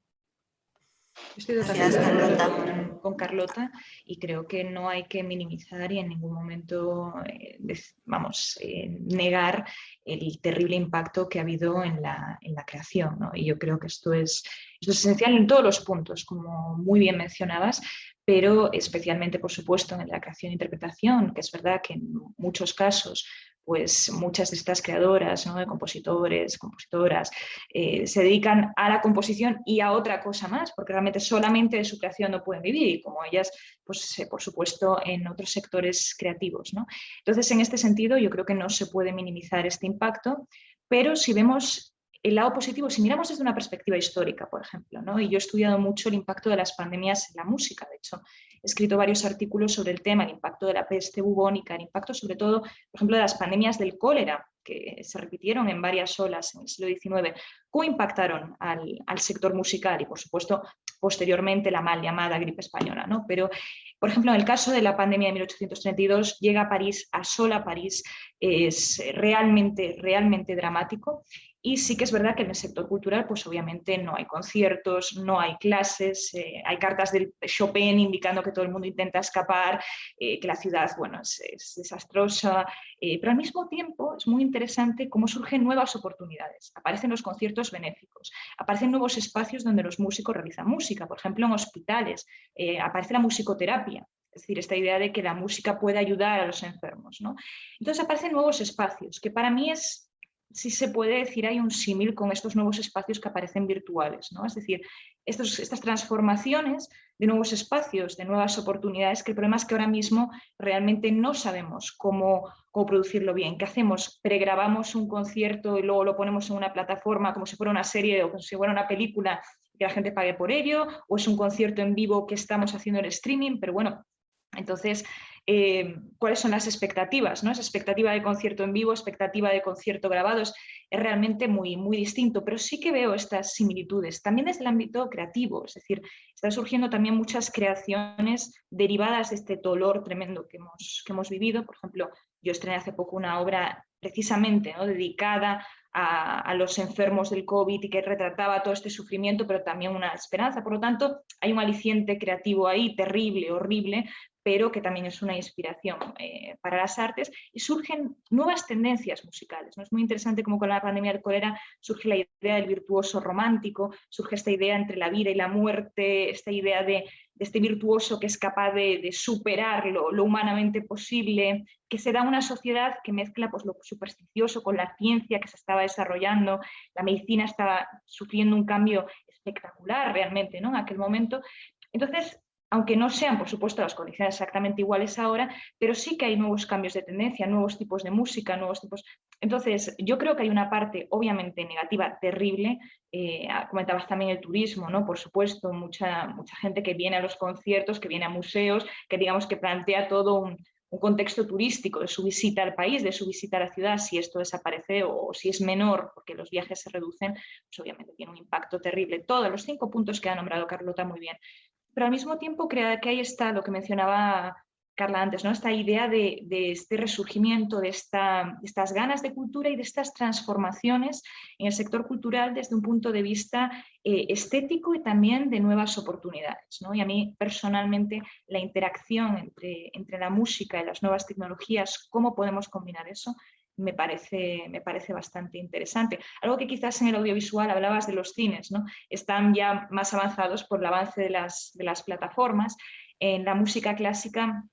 Estoy totalmente de acuerdo con Carlota y creo que no hay que minimizar y en ningún momento negar el terrible impacto que ha habido en la creación, ¿no? Y yo creo que esto es esencial en todos los puntos, como muy bien mencionabas, pero especialmente, por supuesto, en la creación e interpretación, que es verdad que en muchos casos pues muchas de estas creadoras, ¿no?, de compositores, compositoras, se dedican a la composición y a otra cosa más, porque realmente solamente de su creación no pueden vivir, y como ellas, pues por supuesto, en otros sectores creativos, ¿no? Entonces, en este sentido, yo creo que no se puede minimizar este impacto, pero si vemos el lado positivo, si miramos desde una perspectiva histórica, por ejemplo, ¿no? Y yo he estudiado mucho el impacto de las pandemias en la música, de hecho, he escrito varios artículos sobre el tema, el impacto de la peste bubónica, el impacto sobre todo, por ejemplo, de las pandemias del cólera, que se repitieron en varias olas en el siglo XIX, cómo impactaron al sector musical y, por supuesto, posteriormente la mal llamada gripe española, ¿no? Pero, por ejemplo, en el caso de la pandemia de 1832, llega a París, asola París, es realmente, realmente dramático. Y sí que es verdad que en el sector cultural, pues obviamente no hay conciertos, no hay clases, hay cartas del Chopin indicando que todo el mundo intenta escapar, que la ciudad, bueno, es desastrosa, pero al mismo tiempo es muy interesante cómo surgen nuevas oportunidades. Aparecen los conciertos benéficos, aparecen nuevos espacios donde los músicos realizan música, por ejemplo en hospitales, aparece la musicoterapia. Es decir, esta idea de que la música puede ayudar a los enfermos, ¿no? Entonces aparecen nuevos espacios, que para mí si se puede decir, hay un símil con estos nuevos espacios que aparecen virtuales, ¿no? Es decir, estas transformaciones de nuevos espacios, de nuevas oportunidades, que el problema es que ahora mismo realmente no sabemos cómo producirlo bien. ¿Qué hacemos? Pregrabamos un concierto y luego lo ponemos en una plataforma como si fuera una serie o como si fuera una película y que la gente pague por ello, o es un concierto en vivo que estamos haciendo en streaming, pero bueno, entonces, ¿cuáles son las expectativas, ¿no? Esa expectativa de concierto en vivo, expectativa de concierto grabado es realmente muy, muy distinto, pero sí que veo estas similitudes. También desde el ámbito creativo, es decir, están surgiendo también muchas creaciones derivadas de este dolor tremendo que hemos vivido. Por ejemplo, yo estrené hace poco una obra precisamente, ¿no?, dedicada a los enfermos del COVID y que retrataba todo este sufrimiento, pero también una esperanza. Por lo tanto, hay un aliciente creativo ahí terrible, horrible, pero que también es una inspiración para las artes, y surgen nuevas tendencias musicales, ¿no? Es muy interesante cómo con la pandemia del cólera surge la idea del virtuoso romántico, surge esta idea entre la vida y la muerte, esta idea de este virtuoso que es capaz de superar lo humanamente posible, que se da una sociedad que mezcla pues, lo supersticioso con la ciencia que se estaba desarrollando, la medicina estaba sufriendo un cambio espectacular realmente, ¿no? En aquel momento. Entonces, aunque no sean, por supuesto, las condiciones exactamente iguales ahora, pero sí que hay nuevos cambios de tendencia, nuevos tipos de música, nuevos tipos... Entonces, yo creo que hay una parte, obviamente, negativa, terrible. Comentabas también el turismo, ¿no? Por supuesto, mucha gente que viene a los conciertos, que viene a museos, que digamos que plantea todo un contexto turístico de su visita al país, de su visita a la ciudad. Si esto desaparece o si es menor porque los viajes se reducen, pues obviamente tiene un impacto terrible. Todos los 5 puntos que ha nombrado Carlota muy bien. Pero al mismo tiempo creo que ahí está lo que mencionaba Carla antes, ¿no? Esta idea de este resurgimiento, de estas ganas de cultura y de estas transformaciones en el sector cultural desde un punto de vista estético y también de nuevas oportunidades, ¿no? Y a mí personalmente la interacción entre la música y las nuevas tecnologías, cómo podemos combinar eso, me parece bastante interesante. Algo que quizás en el audiovisual hablabas de los cines, ¿no? Están ya más avanzados por el avance de las plataformas. En la música clásica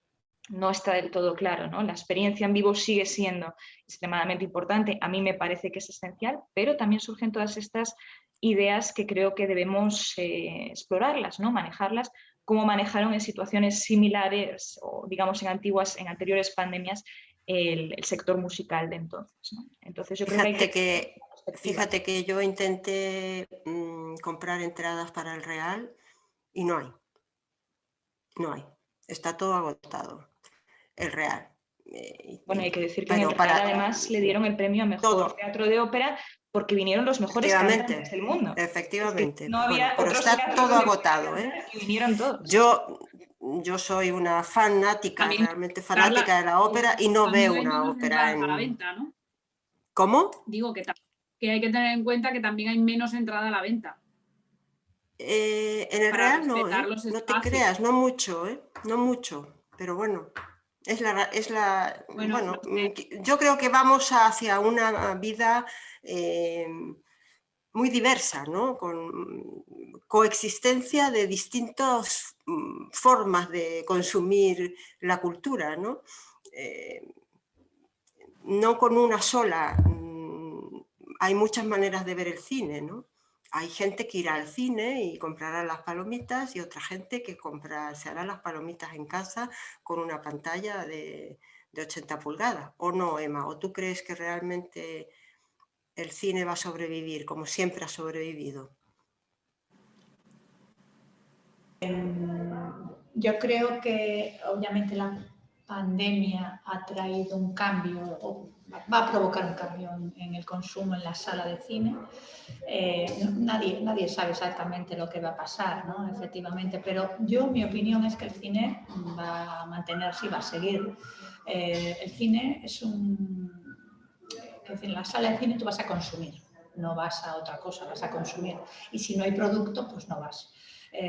no está del todo claro, ¿no? La experiencia en vivo sigue siendo extremadamente importante, a mí me parece que es esencial, pero también surgen todas estas ideas que creo que debemos explorarlas, ¿no? Manejarlas como manejaron en situaciones similares o digamos en anteriores pandemias el sector musical de entonces, ¿no? Entonces yo creo que hay que... Fíjate que yo intenté comprar entradas para el Real y no hay. No hay. Está todo agotado. El Real. Bueno, hay que decir que en el Real además le dieron el premio a Mejor Teatro de Ópera porque vinieron los mejores cantantes del mundo. Efectivamente. Es que no había pero otros está todo agotado, ¿eh? Y vinieron todos. Yo soy una fanática, También, realmente fanática Carla, de la ópera y no veo una ópera en... a la venta, ¿no? ¿Cómo? Digo que hay que tener en cuenta que también hay menos entrada a la venta. En el Real no, no te creas, no mucho, no mucho, pero bueno, bueno, yo creo que vamos hacia una vida muy diversa, ¿no? Con coexistencia de distintas formas de consumir la cultura, ¿no? No con una sola, hay muchas maneras de ver el cine, ¿no? Hay gente que irá al cine y comprará las palomitas y otra gente que se hará las palomitas en casa con una pantalla de 80 pulgadas. ¿O no, Emma? ¿O tú crees que realmente el cine va a sobrevivir como siempre ha sobrevivido? Yo creo que obviamente la pandemia ha traído un cambio, o va a provocar un cambio en el consumo en la sala de cine. Nadie sabe exactamente lo que va a pasar, ¿no? Efectivamente, pero mi opinión es que el cine va a mantenerse y va a seguir. El cine es en la sala de cine tú vas a consumir, no vas a otra cosa, vas a consumir. Y si no hay producto, pues no vas.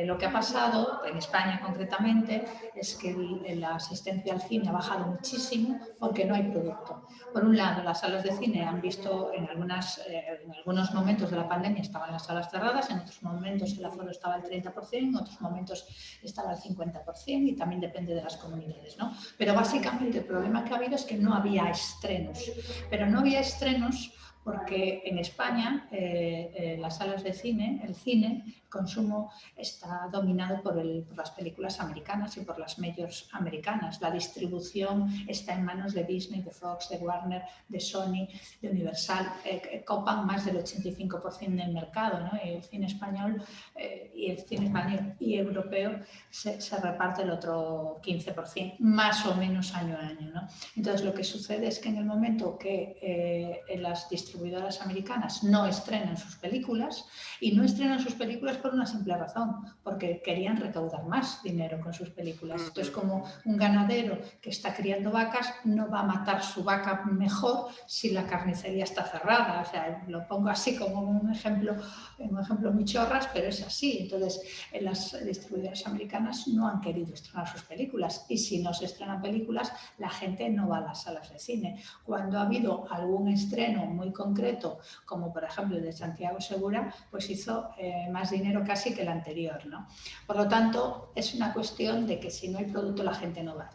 Lo que ha pasado, en España concretamente, es que la asistencia al cine ha bajado muchísimo porque no hay producto. Por un lado, las salas de cine han visto en algunos momentos de la pandemia estaban las salas cerradas, en otros momentos el aforo estaba al 30%, en otros momentos estaba al 50% y también depende de las comunidades, ¿no? Pero básicamente el problema que ha habido es que no había estrenos, pero no había estrenos porque en España las salas de cine, el consumo está dominado por las películas americanas y por las majors americanas. La distribución está en manos de Disney, de Fox, de Warner, de Sony, de Universal. Copan más del 85% del mercado, ¿no? Y el cine español y europeo se reparte el otro 15%, más o menos año a año, ¿no? Entonces lo que sucede es que en el momento que las distribuciones distribuidoras americanas no estrenan sus películas, y no estrenan sus películas por una simple razón, porque querían recaudar más dinero con sus películas. Entonces, como un ganadero que está criando vacas no va a matar su vaca mejor si la carnicería está cerrada. O sea, lo pongo así como un ejemplo muy chorras, pero es así. Entonces, las distribuidoras americanas no han querido estrenar sus películas, y si no se estrenan películas, la gente no va a las salas de cine. Cuando ha habido algún estreno muy concreto, como por ejemplo el de Santiago Segura, pues hizo más dinero casi que el anterior, ¿no? Por lo tanto, es una cuestión de que si no hay producto, la gente no va.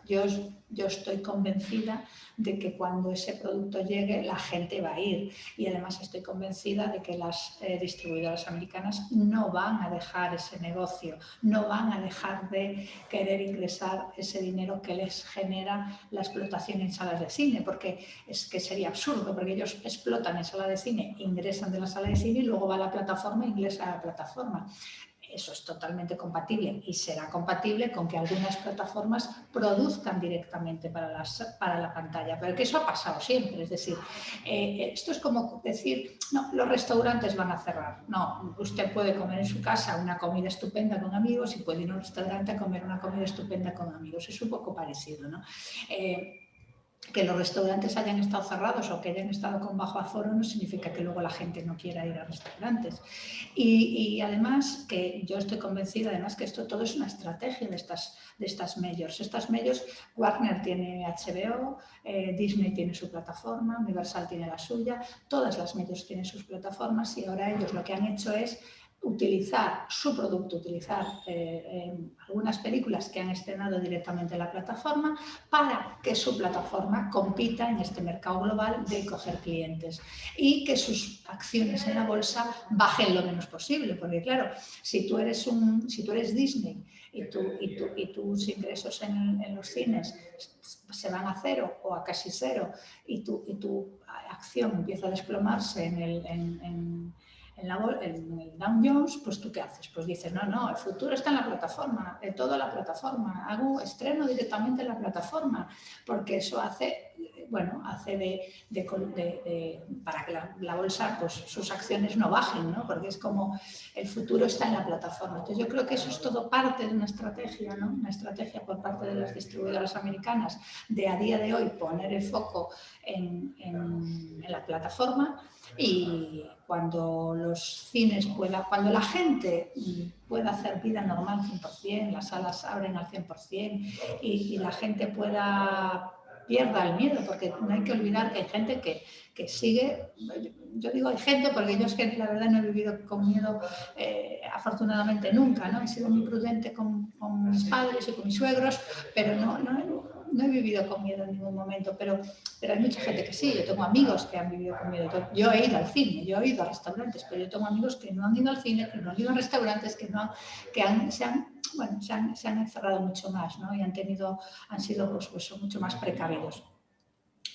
Yo estoy convencida de que cuando ese producto llegue, la gente va a ir, y además estoy convencida de que las distribuidoras americanas no van a dejar ese negocio, no van a dejar de querer ingresar ese dinero que les genera la explotación en salas de cine, porque es que sería absurdo, porque ellos explotan en sala de cine, ingresan de la sala de cine y luego va a la plataforma e ingresa a la plataforma. Eso es totalmente compatible, y será compatible con que algunas plataformas produzcan directamente para la pantalla, pero que eso ha pasado siempre. Es decir, esto es como decir, no, los restaurantes van a cerrar. No, usted puede comer en su casa una comida estupenda con amigos y puede ir a un restaurante a comer una comida estupenda con amigos. Es un poco parecido, ¿no? Que los restaurantes hayan estado cerrados o que hayan estado con bajo aforo no significa que luego la gente no quiera ir a restaurantes. Y además, que yo estoy convencida además que esto todo es una estrategia de estas majors. Estas majors, Warner tiene HBO, Disney tiene su plataforma, Universal tiene la suya, todas las majors tienen sus plataformas, y ahora ellos lo que han hecho es utilizar su producto, utilizar algunas películas que han estrenado directamente en la plataforma para que su plataforma compita en este mercado global de coger clientes, y que sus acciones en la bolsa bajen lo menos posible, porque claro, si tú eres Disney y tus ingresos en los cines se van a cero o a casi cero, y tu acción empieza a desplomarse en el Dow Jones, pues ¿tú qué haces? Pues dices, no, el futuro está en la plataforma, toda la plataforma, estreno directamente en la plataforma, porque eso hace para que la bolsa, pues sus acciones no bajen, ¿no? Porque es como el futuro está en la plataforma. Entonces yo creo que eso es todo parte de una estrategia, ¿no? Una estrategia por parte de las distribuidoras americanas de a día de hoy poner el foco en la plataforma, y cuando los cines cuando la gente pueda hacer vida normal 100%, las salas abren al 100% y la gente pierda el miedo, porque no hay que olvidar que hay gente que sigue, yo digo hay gente porque yo es que la verdad no he vivido con miedo afortunadamente nunca, ¿no? He sido muy prudente con mis padres y con mis suegros, pero no he vivido con miedo en ningún momento, pero hay mucha gente que sí. Yo tengo amigos que han vivido con miedo. Yo he ido al cine, yo he ido a restaurantes, pero yo tengo amigos que no han ido al cine, que no han ido a restaurantes, se han encerrado mucho más, ¿no? Y han sido pues, mucho más precavidos.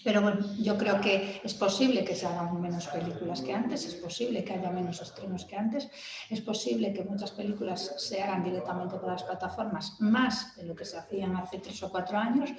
Pero bueno, yo creo que es posible que se hagan menos películas que antes, es posible que haya menos estrenos que antes, es posible que muchas películas se hagan directamente por las plataformas, más de lo que se hacían hace 3 o 4 años,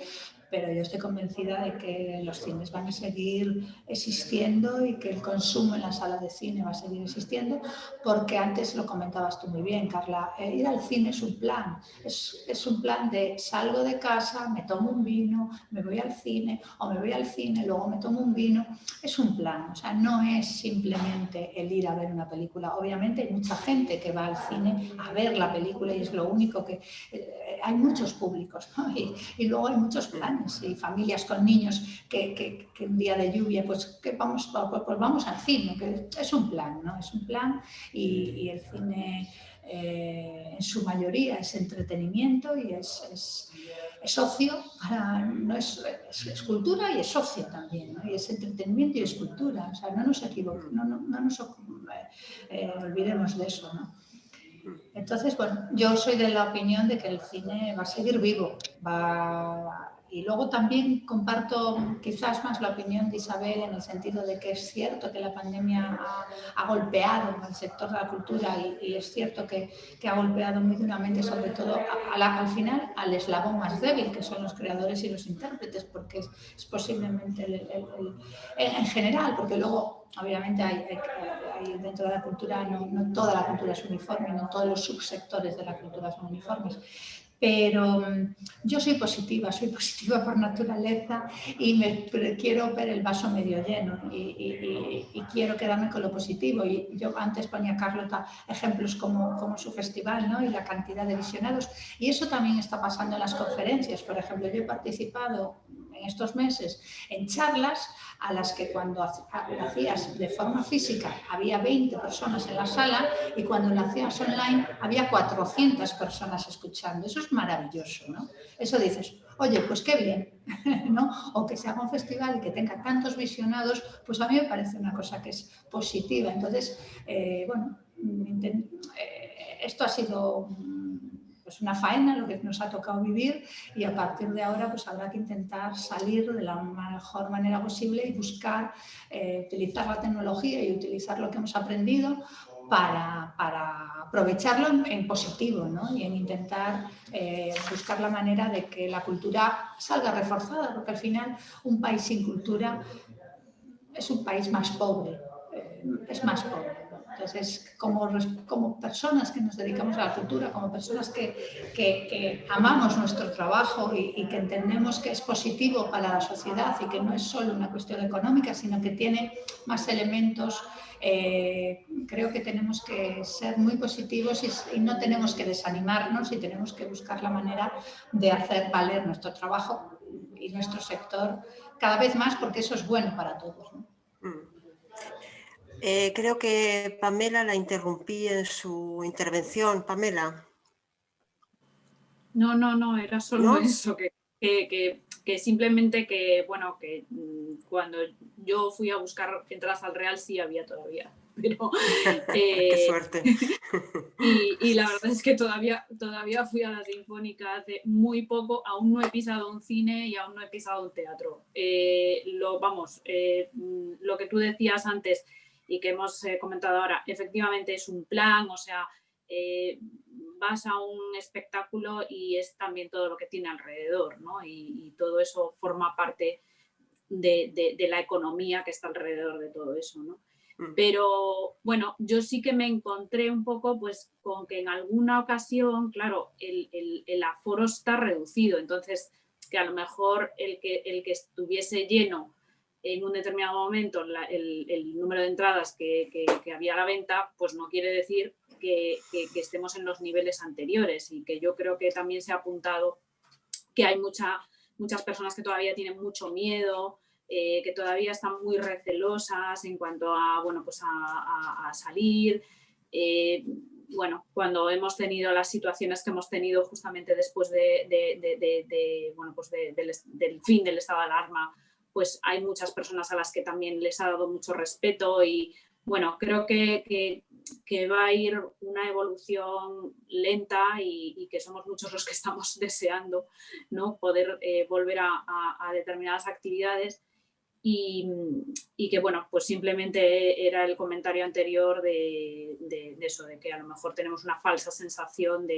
pero yo estoy convencida de que los cines van a seguir existiendo y que el consumo en las salas de cine va a seguir existiendo, porque antes lo comentabas tú muy bien, Carla, ir al cine es un plan, es un plan de salgo de casa, me tomo un vino, me voy al cine, o me voy al cine, luego me tomo un vino, es un plan, o sea, no es simplemente el ir a ver una película. Obviamente hay mucha gente que va al cine a ver la película y es lo único que... hay muchos públicos, ¿no? Y luego hay muchos planes y familias con niños que un día de lluvia, pues vamos al cine, que es un plan, ¿no? Es un plan, y el cine en su mayoría es entretenimiento y es ocio, es cultura y es ocio también, ¿no? Y es entretenimiento y es cultura, o sea, no nos equivoquemos, no nos olvidemos de eso, ¿no? Entonces, bueno, yo soy de la opinión de que el cine va a seguir vivo, Y luego también comparto quizás más la opinión de Isabel en el sentido de que es cierto que la pandemia ha golpeado al sector de la cultura y es cierto que ha golpeado muy duramente, sobre todo al final, al eslabón más débil, que son los creadores y los intérpretes, porque es posiblemente en general, porque luego obviamente hay dentro de la cultura, no toda la cultura es uniforme, no todos los subsectores de la cultura son uniformes. Pero yo soy positiva por naturaleza y quiero ver el vaso medio lleno y quiero quedarme con lo positivo. Y yo antes ponía, Carlota, ejemplos como su festival, ¿no? Y la cantidad de visionados. Y eso también está pasando en las conferencias. Por ejemplo, yo he participado en estos meses en charlas a las que cuando lo hacías de forma física había 20 personas en la sala y cuando lo hacías online había 400 personas escuchando. Eso es maravilloso, ¿no? Eso dices, oye, pues qué bien, ¿no? O que se haga un festival y que tenga tantos visionados, pues a mí me parece una cosa que es positiva. Entonces, bueno, esto ha sido pues una faena lo que nos ha tocado vivir y a partir de ahora pues habrá que intentar salir de la mejor manera posible y buscar utilizar la tecnología y utilizar lo que hemos aprendido para aprovecharlo en positivo, ¿no? Y en intentar buscar la manera de que la cultura salga reforzada, porque al final un país sin cultura es un país más pobre, es más pobre. Entonces, como personas que nos dedicamos a la cultura, como personas que amamos nuestro trabajo y que entendemos que es positivo para la sociedad y que no es solo una cuestión económica, sino que tiene más elementos, creo que tenemos que ser muy positivos y no tenemos que desanimarnos y tenemos que buscar la manera de hacer valer nuestro trabajo y nuestro sector cada vez más, porque eso es bueno para todos, ¿no? Creo que Pamela la interrumpí en su intervención. Pamela. No, era solo ¿No? eso, que simplemente que, bueno, que cuando yo fui a buscar entradas al Real sí había todavía, pero... ¡Qué suerte! Y la verdad es que todavía fui a la Sinfónica hace muy poco, aún no he pisado un cine y aún no he pisado un teatro. Lo que tú decías antes y que hemos comentado ahora, efectivamente es un plan, o sea, vas a un espectáculo y es también todo lo que tiene alrededor, ¿no? Y todo eso forma parte de la economía que está alrededor de todo eso, ¿no? Pero bueno, yo sí que me encontré un poco pues con que en alguna ocasión, claro, el aforo está reducido, entonces que a lo mejor el que estuviese lleno en un determinado momento el número de entradas que había a la venta, pues no quiere decir que estemos en los niveles anteriores, y que yo creo que también se ha apuntado que hay muchas personas que todavía tienen mucho miedo, que todavía están muy recelosas en cuanto a, bueno, pues a salir. Bueno, cuando hemos tenido las situaciones que hemos tenido justamente después bueno, pues del fin del estado de alarma, pues hay muchas personas a las que también les ha dado mucho respeto y, bueno, creo que va a ir una evolución lenta y que somos muchos los que estamos deseando, ¿no? Poder volver a determinadas actividades y que, bueno, pues simplemente era el comentario anterior de eso, de que a lo mejor tenemos una falsa sensación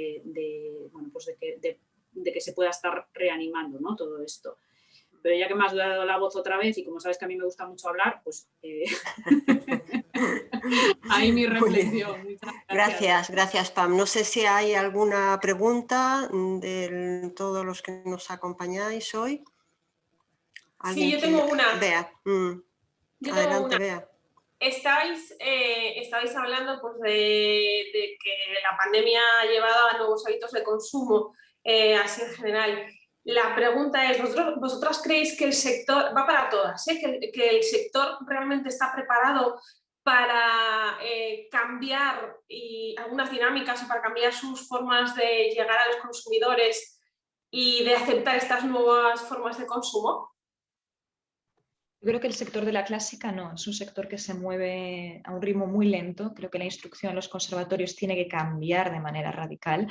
bueno, pues de que se pueda estar reanimando, ¿no? Todo esto. Pero ya que me has dado la voz otra vez y como sabes que a mí me gusta mucho hablar, pues ahí mi reflexión. Gracias, Pam. No sé si hay alguna pregunta de todos los que nos acompañáis hoy. Sí, yo tengo una. Bea. Adelante, Bea. Estáis hablando pues, de que la pandemia ha llevado a nuevos hábitos de consumo, así en general. La pregunta es, ¿vosotras creéis que el sector, va para todas, que el sector realmente está preparado para cambiar algunas dinámicas o para cambiar sus formas de llegar a los consumidores y de aceptar estas nuevas formas de consumo? Yo creo que el sector de la clásica no, es un sector que se mueve a un ritmo muy lento. Creo que la instrucción en los conservatorios tiene que cambiar de manera radical.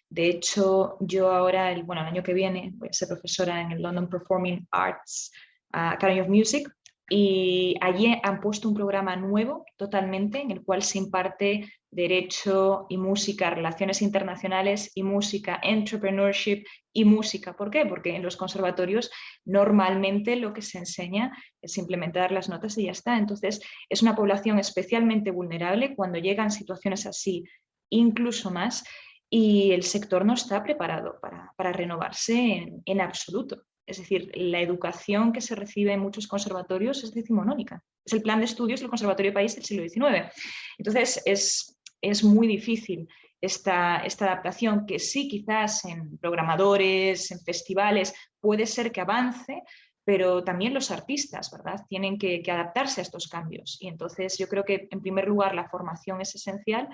De hecho, yo ahora, el año que viene, voy a ser profesora en el London Performing Arts Academy of Music, y allí han puesto un programa nuevo totalmente en el cual se imparte Derecho y Música, Relaciones Internacionales y Música, Entrepreneurship y Música. ¿Por qué? Porque en los conservatorios normalmente lo que se enseña es simplemente dar las notas y ya está. Entonces es una población especialmente vulnerable cuando llegan situaciones así, incluso más, y el sector no está preparado para renovarse en absoluto. Es decir, la educación que se recibe en muchos conservatorios es decimonónica. Es el plan de estudios del Conservatorio País del siglo XIX. Entonces, es muy difícil esta adaptación, que sí, quizás en programadores, en festivales, puede ser que avance, pero también los artistas, ¿verdad?, tienen que adaptarse a estos cambios. Y entonces yo creo que, en primer lugar, la formación es esencial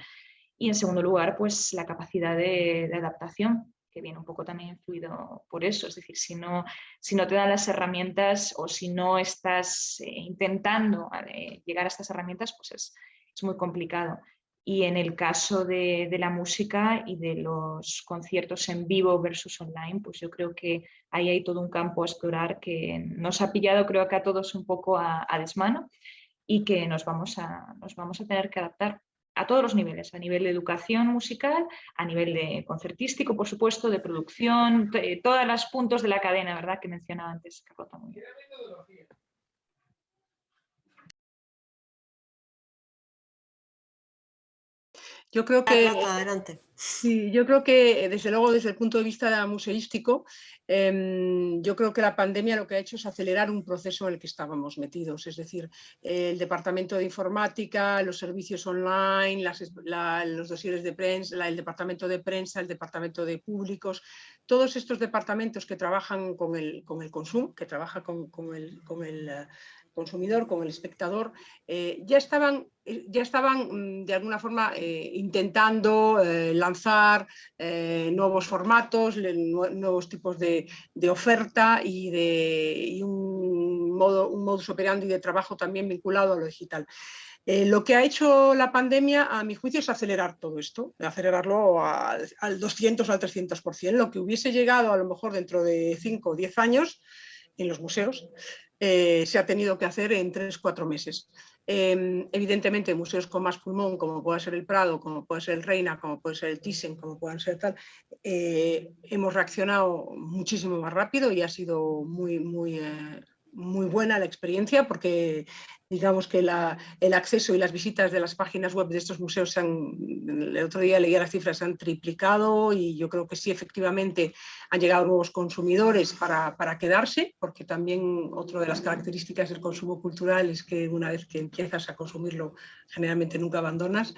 y, en segundo lugar, pues la capacidad de adaptación, que viene un poco también influido por eso. Es decir, si no te dan las herramientas o si no estás intentando llegar a estas herramientas, pues es muy complicado. Y en el caso de la música y de los conciertos en vivo versus online, pues yo creo que ahí hay todo un campo a explorar que nos ha pillado, creo que a todos un poco a desmano, y que nos vamos a tener que adaptar a todos los niveles, a nivel de educación musical, a nivel de concertístico, por supuesto, de producción, todos los puntos de la cadena, ¿verdad?, que mencionaba antes Carlota. Muy bien. Yo creo que, adelante. Sí, yo creo que, desde luego, desde el punto de vista museístico, yo creo que la pandemia lo que ha hecho es acelerar un proceso en el que estábamos metidos. Es decir, el departamento de informática, los servicios online, los dosieres de prensa, el departamento de prensa, el departamento de públicos, todos estos departamentos que trabajan con el consumo, que trabajan con el consumidor, con el espectador, ya estaban de alguna forma intentando lanzar nuevos formatos, nuevos tipos de oferta y un modus operandi de trabajo también vinculado a lo digital. Lo que ha hecho la pandemia, a mi juicio, es acelerar todo esto, acelerarlo al 200 o al 300%, lo que hubiese llegado a lo mejor dentro de 5 o 10 años en los museos, se ha tenido que hacer en 3-4 meses. Evidentemente, museos con más pulmón, como pueda ser el Prado, como puede ser el Reina, como puede ser el Thyssen, como puedan ser tal, hemos reaccionado muchísimo más rápido y ha sido muy buena la experiencia, porque digamos que el acceso y las visitas de las páginas web de estos museos el otro día leía las cifras, se han triplicado, y yo creo que sí, efectivamente han llegado nuevos consumidores para quedarse, porque también otra de las características del consumo cultural es que una vez que empiezas a consumirlo, generalmente nunca abandonas,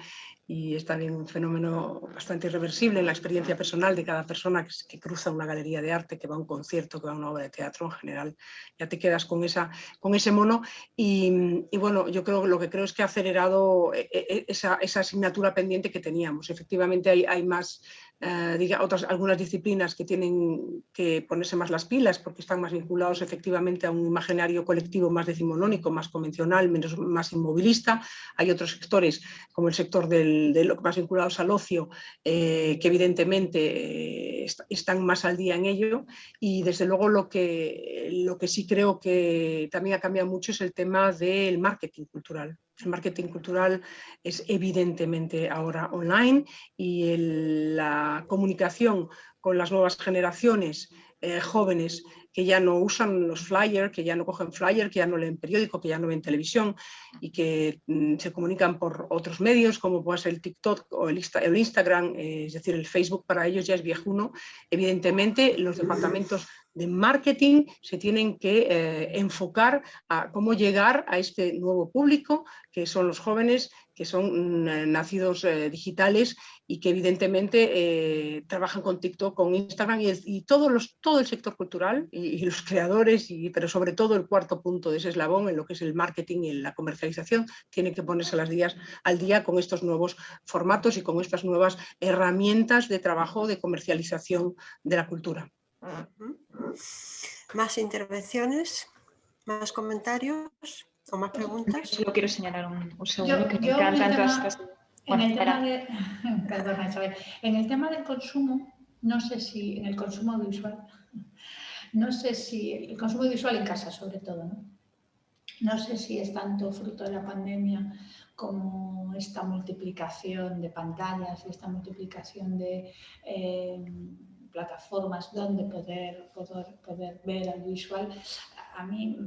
y es también un fenómeno bastante irreversible en la experiencia personal de cada persona que cruza una galería de arte, que va a un concierto, que va a una obra de teatro. En general ya te quedas con ese mono, y bueno, yo lo que creo es que ha acelerado esa asignatura pendiente que teníamos. Efectivamente hay más, algunas disciplinas que tienen que ponerse más las pilas, porque están más vinculados efectivamente a un imaginario colectivo más decimonónico, más convencional, más inmovilista. Hay otros sectores, como el sector más vinculados al ocio, que evidentemente están más al día en ello, y desde luego lo que sí creo que también ha cambiado mucho es el tema del marketing cultural. El marketing cultural es evidentemente ahora online, y la comunicación con las nuevas generaciones jóvenes, que ya no usan los flyers, que ya no cogen flyers, que ya no leen periódico, que ya no ven televisión, y que se comunican por otros medios, como puede ser el TikTok o el Instagram, es decir, el Facebook para ellos ya es viejuno. Evidentemente, los departamentos de marketing se tienen que enfocar a cómo llegar a este nuevo público, que son los jóvenes, que son nacidos digitales, y que evidentemente trabajan con TikTok, con Instagram, y todo el sector cultural y los creadores, pero sobre todo el cuarto punto de ese eslabón, en lo que es el marketing y en la comercialización, tiene que ponerse al día con estos nuevos formatos y con estas nuevas herramientas de trabajo de comercialización de la cultura. ¿Más intervenciones? ¿Más comentarios o más preguntas? Yo quiero señalar un segundo, que me encantan todas estas... En el tema del consumo, No sé si en el consumo audiovisual, no sé si el consumo audiovisual en casa sobre todo, ¿no? No sé si es tanto fruto de la pandemia como esta multiplicación de pantallas y esta multiplicación de plataformas donde poder ver audiovisual. A mí,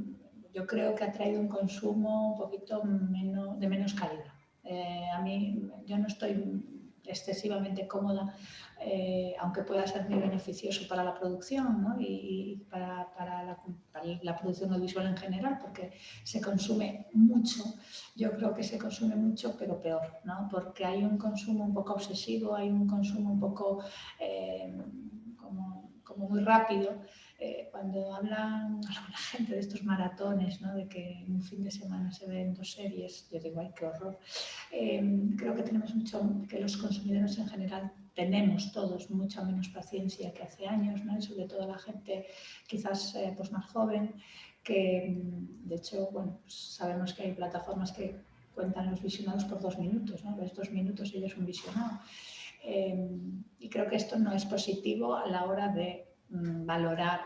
yo creo que ha traído un consumo un poquito de menos calidad. A mí, yo no estoy excesivamente cómoda, aunque pueda ser muy beneficioso para la producción, ¿no? y para la producción audiovisual en general, porque se consume mucho. Yo creo que se consume mucho, pero peor, ¿no? Porque hay un consumo un poco obsesivo, hay un consumo un poco como muy rápido. Cuando hablan alguna gente de estos maratones, ¿no? De que en un fin de semana se ven 2 series, yo digo, ay, qué horror. Creo que tenemos que los consumidores en general tenemos todos mucha menos paciencia que hace años, ¿no? Y sobre todo la gente quizás pues más joven, que de hecho, bueno, pues sabemos que hay plataformas que cuentan los visionados por 2 minutos, ¿no? Los 2 minutos ellos un visionado. Y creo que esto no es positivo a la hora de valorar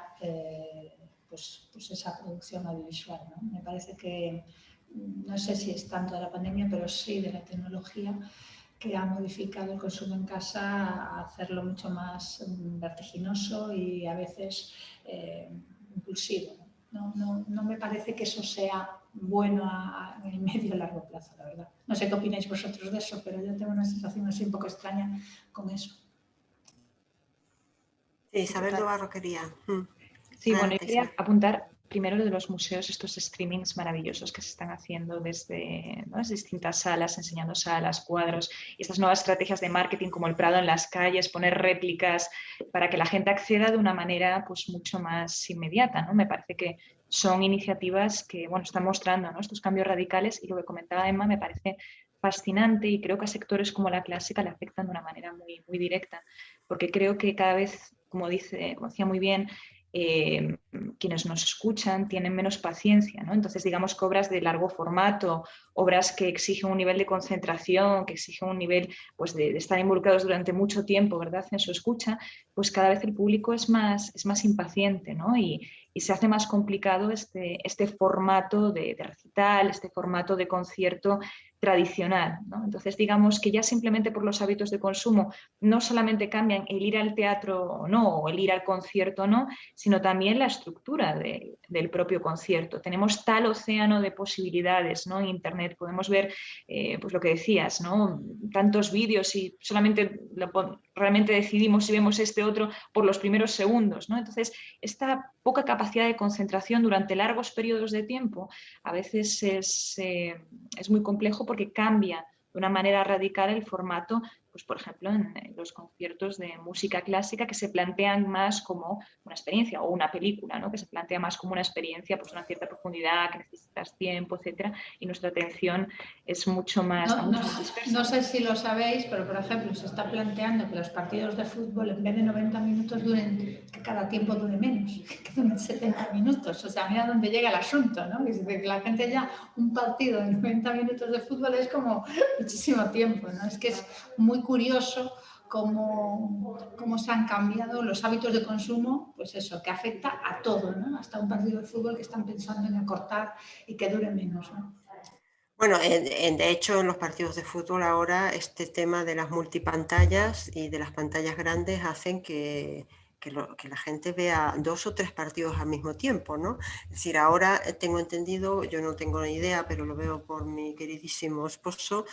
pues esa producción audiovisual, ¿no? Me parece que, no sé si es tanto de la pandemia, pero sí de la tecnología, que ha modificado el consumo en casa a hacerlo mucho más vertiginoso y a veces impulsivo. No me parece que eso sea bueno en el medio y largo plazo, la verdad. No sé qué opináis vosotros de eso, pero yo tengo una sensación así un poco extraña con eso. Sí, Isabel Dobarro quería. Sí, bueno, yo quería apuntar primero lo de los museos, estos streamings maravillosos que se están haciendo desde, ¿no?, las distintas salas, enseñando salas, cuadros, y estas nuevas estrategias de marketing como el Prado en las calles, poner réplicas para que la gente acceda de una manera pues mucho más inmediata, ¿no? Me parece que son iniciativas que, bueno, están mostrando, ¿no?, estos cambios radicales, y lo que comentaba Emma me parece fascinante, y creo que a sectores como la clásica le afectan de una manera muy, muy directa, porque creo que cada vez, como decía muy bien, quienes nos escuchan tienen menos paciencia, ¿no? Entonces, digamos que obras de largo formato, obras que exigen un nivel de concentración, que exigen un nivel pues, de estar involucrados durante mucho tiempo, ¿verdad?, en su escucha, pues cada vez el público es más impaciente, ¿no? Y se hace más complicado este formato de recital, este formato de concierto tradicional, ¿no? Entonces, digamos que ya simplemente por los hábitos de consumo no solamente cambian el ir al teatro o no, o el ir al concierto o no, sino también la estructura del propio concierto. Tenemos tal océano de posibilidades, ¿no? En Internet podemos ver, pues lo que decías, ¿no?, tantos vídeos, y solamente realmente decidimos si vemos este otro por los primeros segundos, ¿no? Entonces, esta poca capacidad de concentración durante largos periodos de tiempo a veces es muy complejo, porque cambia de una manera radical el formato, pues por ejemplo en los conciertos de música clásica, que se plantean más como una experiencia, o una película, ¿no?, que se plantea más como una experiencia, pues una cierta profundidad, que necesitas tiempo, etcétera, y nuestra atención es mucho más, dispersa. No sé si lo sabéis, pero por ejemplo se está planteando que los partidos de fútbol, en vez de 90 minutos, que cada tiempo dure menos, que duren 70 minutos. O sea, mira dónde llega el asunto, ¿no? Que la gente ya, un partido de 90 minutos de fútbol es como muchísimo tiempo, ¿no? Es que es muy curioso cómo se han cambiado los hábitos de consumo, pues eso, que afecta a todo, ¿no? Hasta un partido de fútbol que están pensando en acortar y que dure menos, ¿no? Bueno, de hecho, en los partidos de fútbol ahora este tema de las multipantallas y de las pantallas grandes hacen que la gente vea 2 o 3 partidos al mismo tiempo, ¿no? Es decir, ahora tengo entendido, yo no tengo ni idea, pero lo veo por mi queridísimo esposo,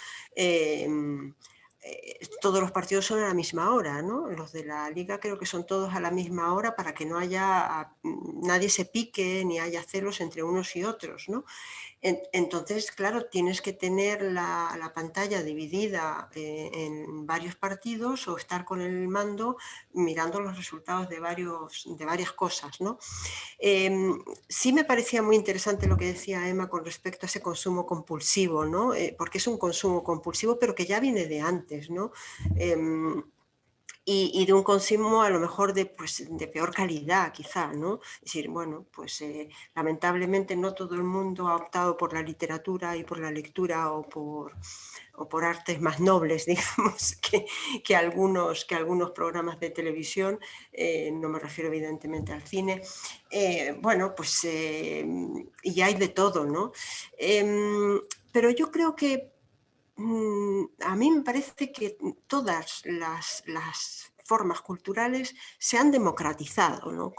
todos los partidos son a la misma hora, ¿no? Los de la liga creo que son todos a la misma hora, para que no haya, nadie se pique ni haya celos entre unos y otros, ¿no? Entonces, claro, tienes que tener la pantalla dividida en varios partidos, o estar con el mando mirando los resultados de varias cosas, ¿no? Sí me parecía muy interesante lo que decía Emma con respecto a ese consumo compulsivo, ¿no? Porque es un consumo compulsivo, pero que ya viene de antes, ¿no? y de un consumo a lo mejor de peor calidad, quizá, ¿no? Es decir, bueno, pues lamentablemente no todo el mundo ha optado por la literatura y por la lectura o por artes más nobles, digamos, que algunos programas de televisión, no me refiero evidentemente al cine. Bueno, pues y hay de todo, ¿no? Pero yo creo que a mí me parece que todas las formas culturales se han democratizado, ¿no?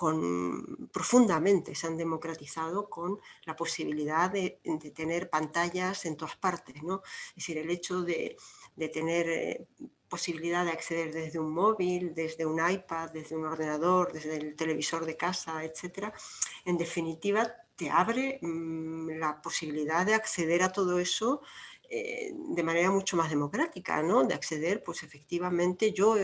Profundamente se han democratizado con la posibilidad de tener pantallas en todas partes, ¿no? Es decir, el hecho de tener posibilidad de acceder desde un móvil, desde un iPad, desde un ordenador, desde el televisor de casa, etcétera, en definitiva te abre la posibilidad de acceder a todo eso de manera mucho más democrática, ¿no? De acceder, pues efectivamente, yo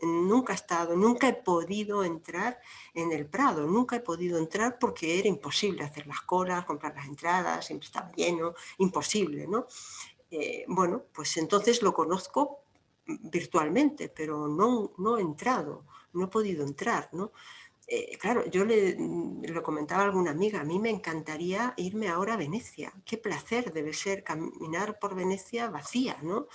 nunca he podido entrar en el Prado, nunca he podido entrar porque era imposible hacer las colas, comprar las entradas, siempre estaba lleno, imposible, ¿no? Bueno, pues entonces lo conozco virtualmente, pero no he entrado, no he podido entrar, ¿no? Claro, yo lo comentaba a alguna amiga, a mí me encantaría irme ahora a Venecia. Qué placer debe ser caminar por Venecia vacía, ¿no?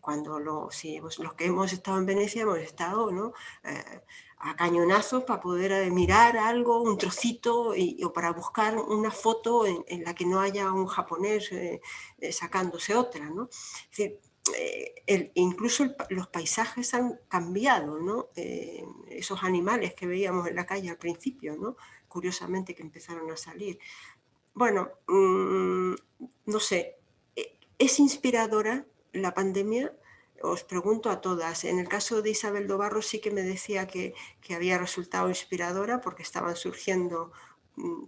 Cuando los que hemos estado en Venecia hemos estado, ¿no? A cañonazos para poder mirar algo, un trocito, o para buscar una foto en la que no haya un japonés sacándose otra, ¿no? Es decir, incluso los paisajes han cambiado, ¿no? Esos animales que veíamos en la calle al principio, ¿no? Curiosamente que empezaron a salir. Bueno, no sé, es inspiradora la pandemia. Os pregunto a todas, en el caso de Isabel Dobarro sí que me decía que había resultado inspiradora porque estaban surgiendo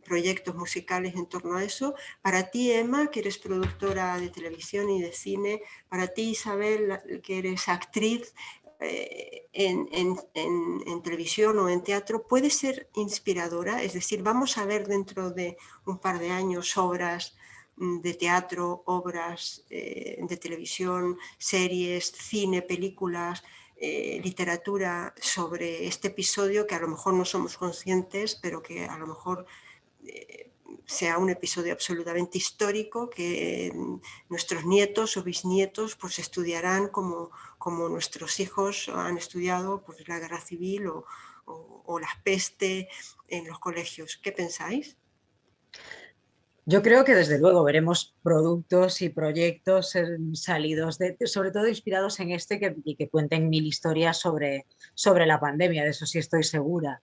proyectos musicales en torno a eso. Para ti, Emma, que eres productora de televisión y de cine, para ti, Isabel, que eres actriz en televisión o en teatro, ¿puede ser inspiradora? Es decir, vamos a ver dentro de un par de años obras de teatro, obras de televisión, series, cine, películas, literatura sobre este episodio que a lo mejor no somos conscientes, pero que a lo mejor sea un episodio absolutamente histórico que nuestros nietos o bisnietos pues estudiarán como nuestros hijos han estudiado pues, la guerra civil o la peste en los colegios. ¿Qué pensáis? Yo creo que desde luego veremos productos y proyectos salidos, sobre todo inspirados en y que cuenten mil historias sobre la pandemia, de eso sí estoy segura.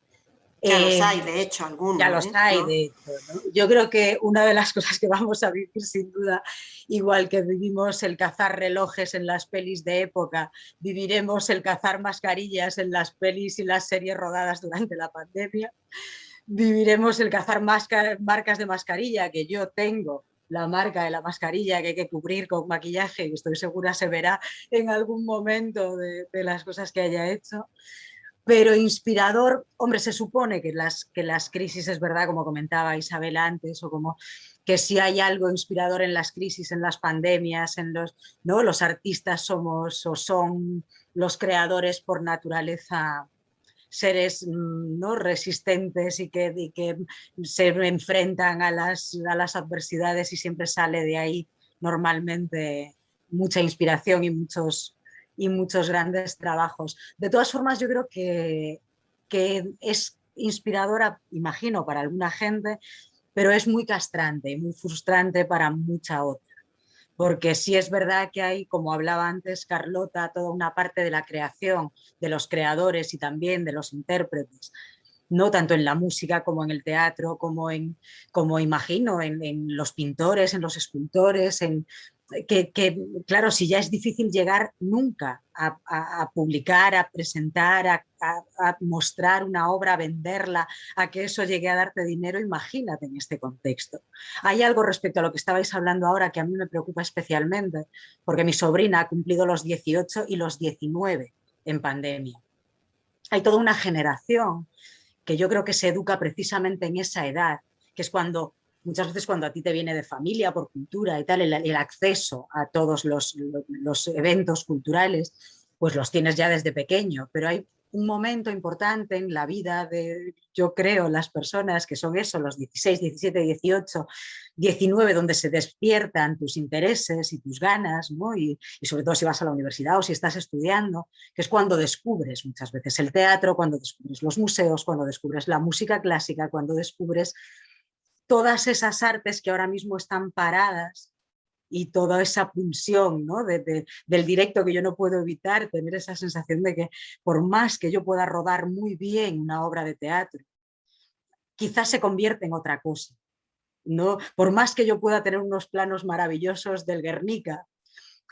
Ya los hay, de hecho, algunos. Ya los hay, ¿no? de hecho, ¿no? Yo creo que una de las cosas que vamos a vivir sin duda, igual que vivimos el cazar relojes en las pelis de época, viviremos el cazar mascarillas en las pelis y las series rodadas durante la pandemia. Viviremos el cazar marcas de mascarilla, que yo tengo la marca de la mascarilla que hay que cubrir con maquillaje y estoy segura se verá en algún momento de las cosas que haya hecho. Pero inspirador, hombre, se supone que las crisis, es verdad, como comentaba Isabel antes, o como que si hay algo inspirador en las crisis, en las pandemias, ¿no? Los artistas somos o son los creadores por naturaleza seres ¿no? resistentes y que se enfrentan a las adversidades y siempre sale de ahí normalmente mucha inspiración y muchos grandes trabajos. De todas formas, yo creo que es inspiradora, imagino, para alguna gente, pero es muy castrante y muy frustrante para mucha otra. Porque sí es verdad que hay, como hablaba antes Carlota, toda una parte de la creación, de los creadores y también de los intérpretes, no tanto en la música como en el teatro, como imagino, en los pintores, en los escultores, que, claro, si ya es difícil llegar nunca a publicar, a presentar, a mostrar una obra, a venderla, a que eso llegue a darte dinero, imagínate en este contexto. Hay algo respecto a lo que estabais hablando ahora que a mí me preocupa especialmente, porque mi sobrina ha cumplido los 18 y los 19 en pandemia. Hay toda una generación que yo creo que se educa precisamente en esa edad, que es cuando muchas veces cuando a ti te viene de familia, por cultura y tal, el acceso a todos los eventos culturales, pues los tienes ya desde pequeño, pero hay un momento importante en la vida de, yo creo, las personas que son eso, los 16, 17, 18, 19, donde se despiertan tus intereses y tus ganas, ¿no? Y sobre todo si vas a la universidad o si estás estudiando, que es cuando descubres muchas veces el teatro, cuando descubres los museos, cuando descubres la música clásica, cuando descubres todas esas artes que ahora mismo están paradas y toda esa pulsión, ¿no? Del directo, que yo no puedo evitar tener esa sensación de que por más que yo pueda rodar muy bien una obra de teatro, quizás se convierte en otra cosa, ¿no? Por más que yo pueda tener unos planos maravillosos del Guernica,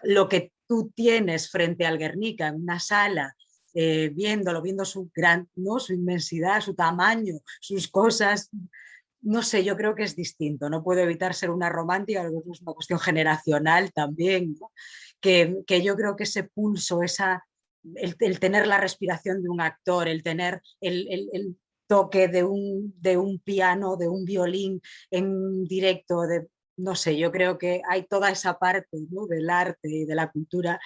lo que tú tienes frente al Guernica en una sala, viendo su gran, ¿no? Su inmensidad, su tamaño, sus cosas, no sé, yo creo que es distinto. No puedo evitar ser una romántica, es una cuestión generacional también, ¿no? Que yo creo que ese pulso, el tener la respiración de un actor, el tener el toque de un piano, de un violín en directo, no sé, yo creo que hay toda esa parte, ¿no? Del arte y de la cultura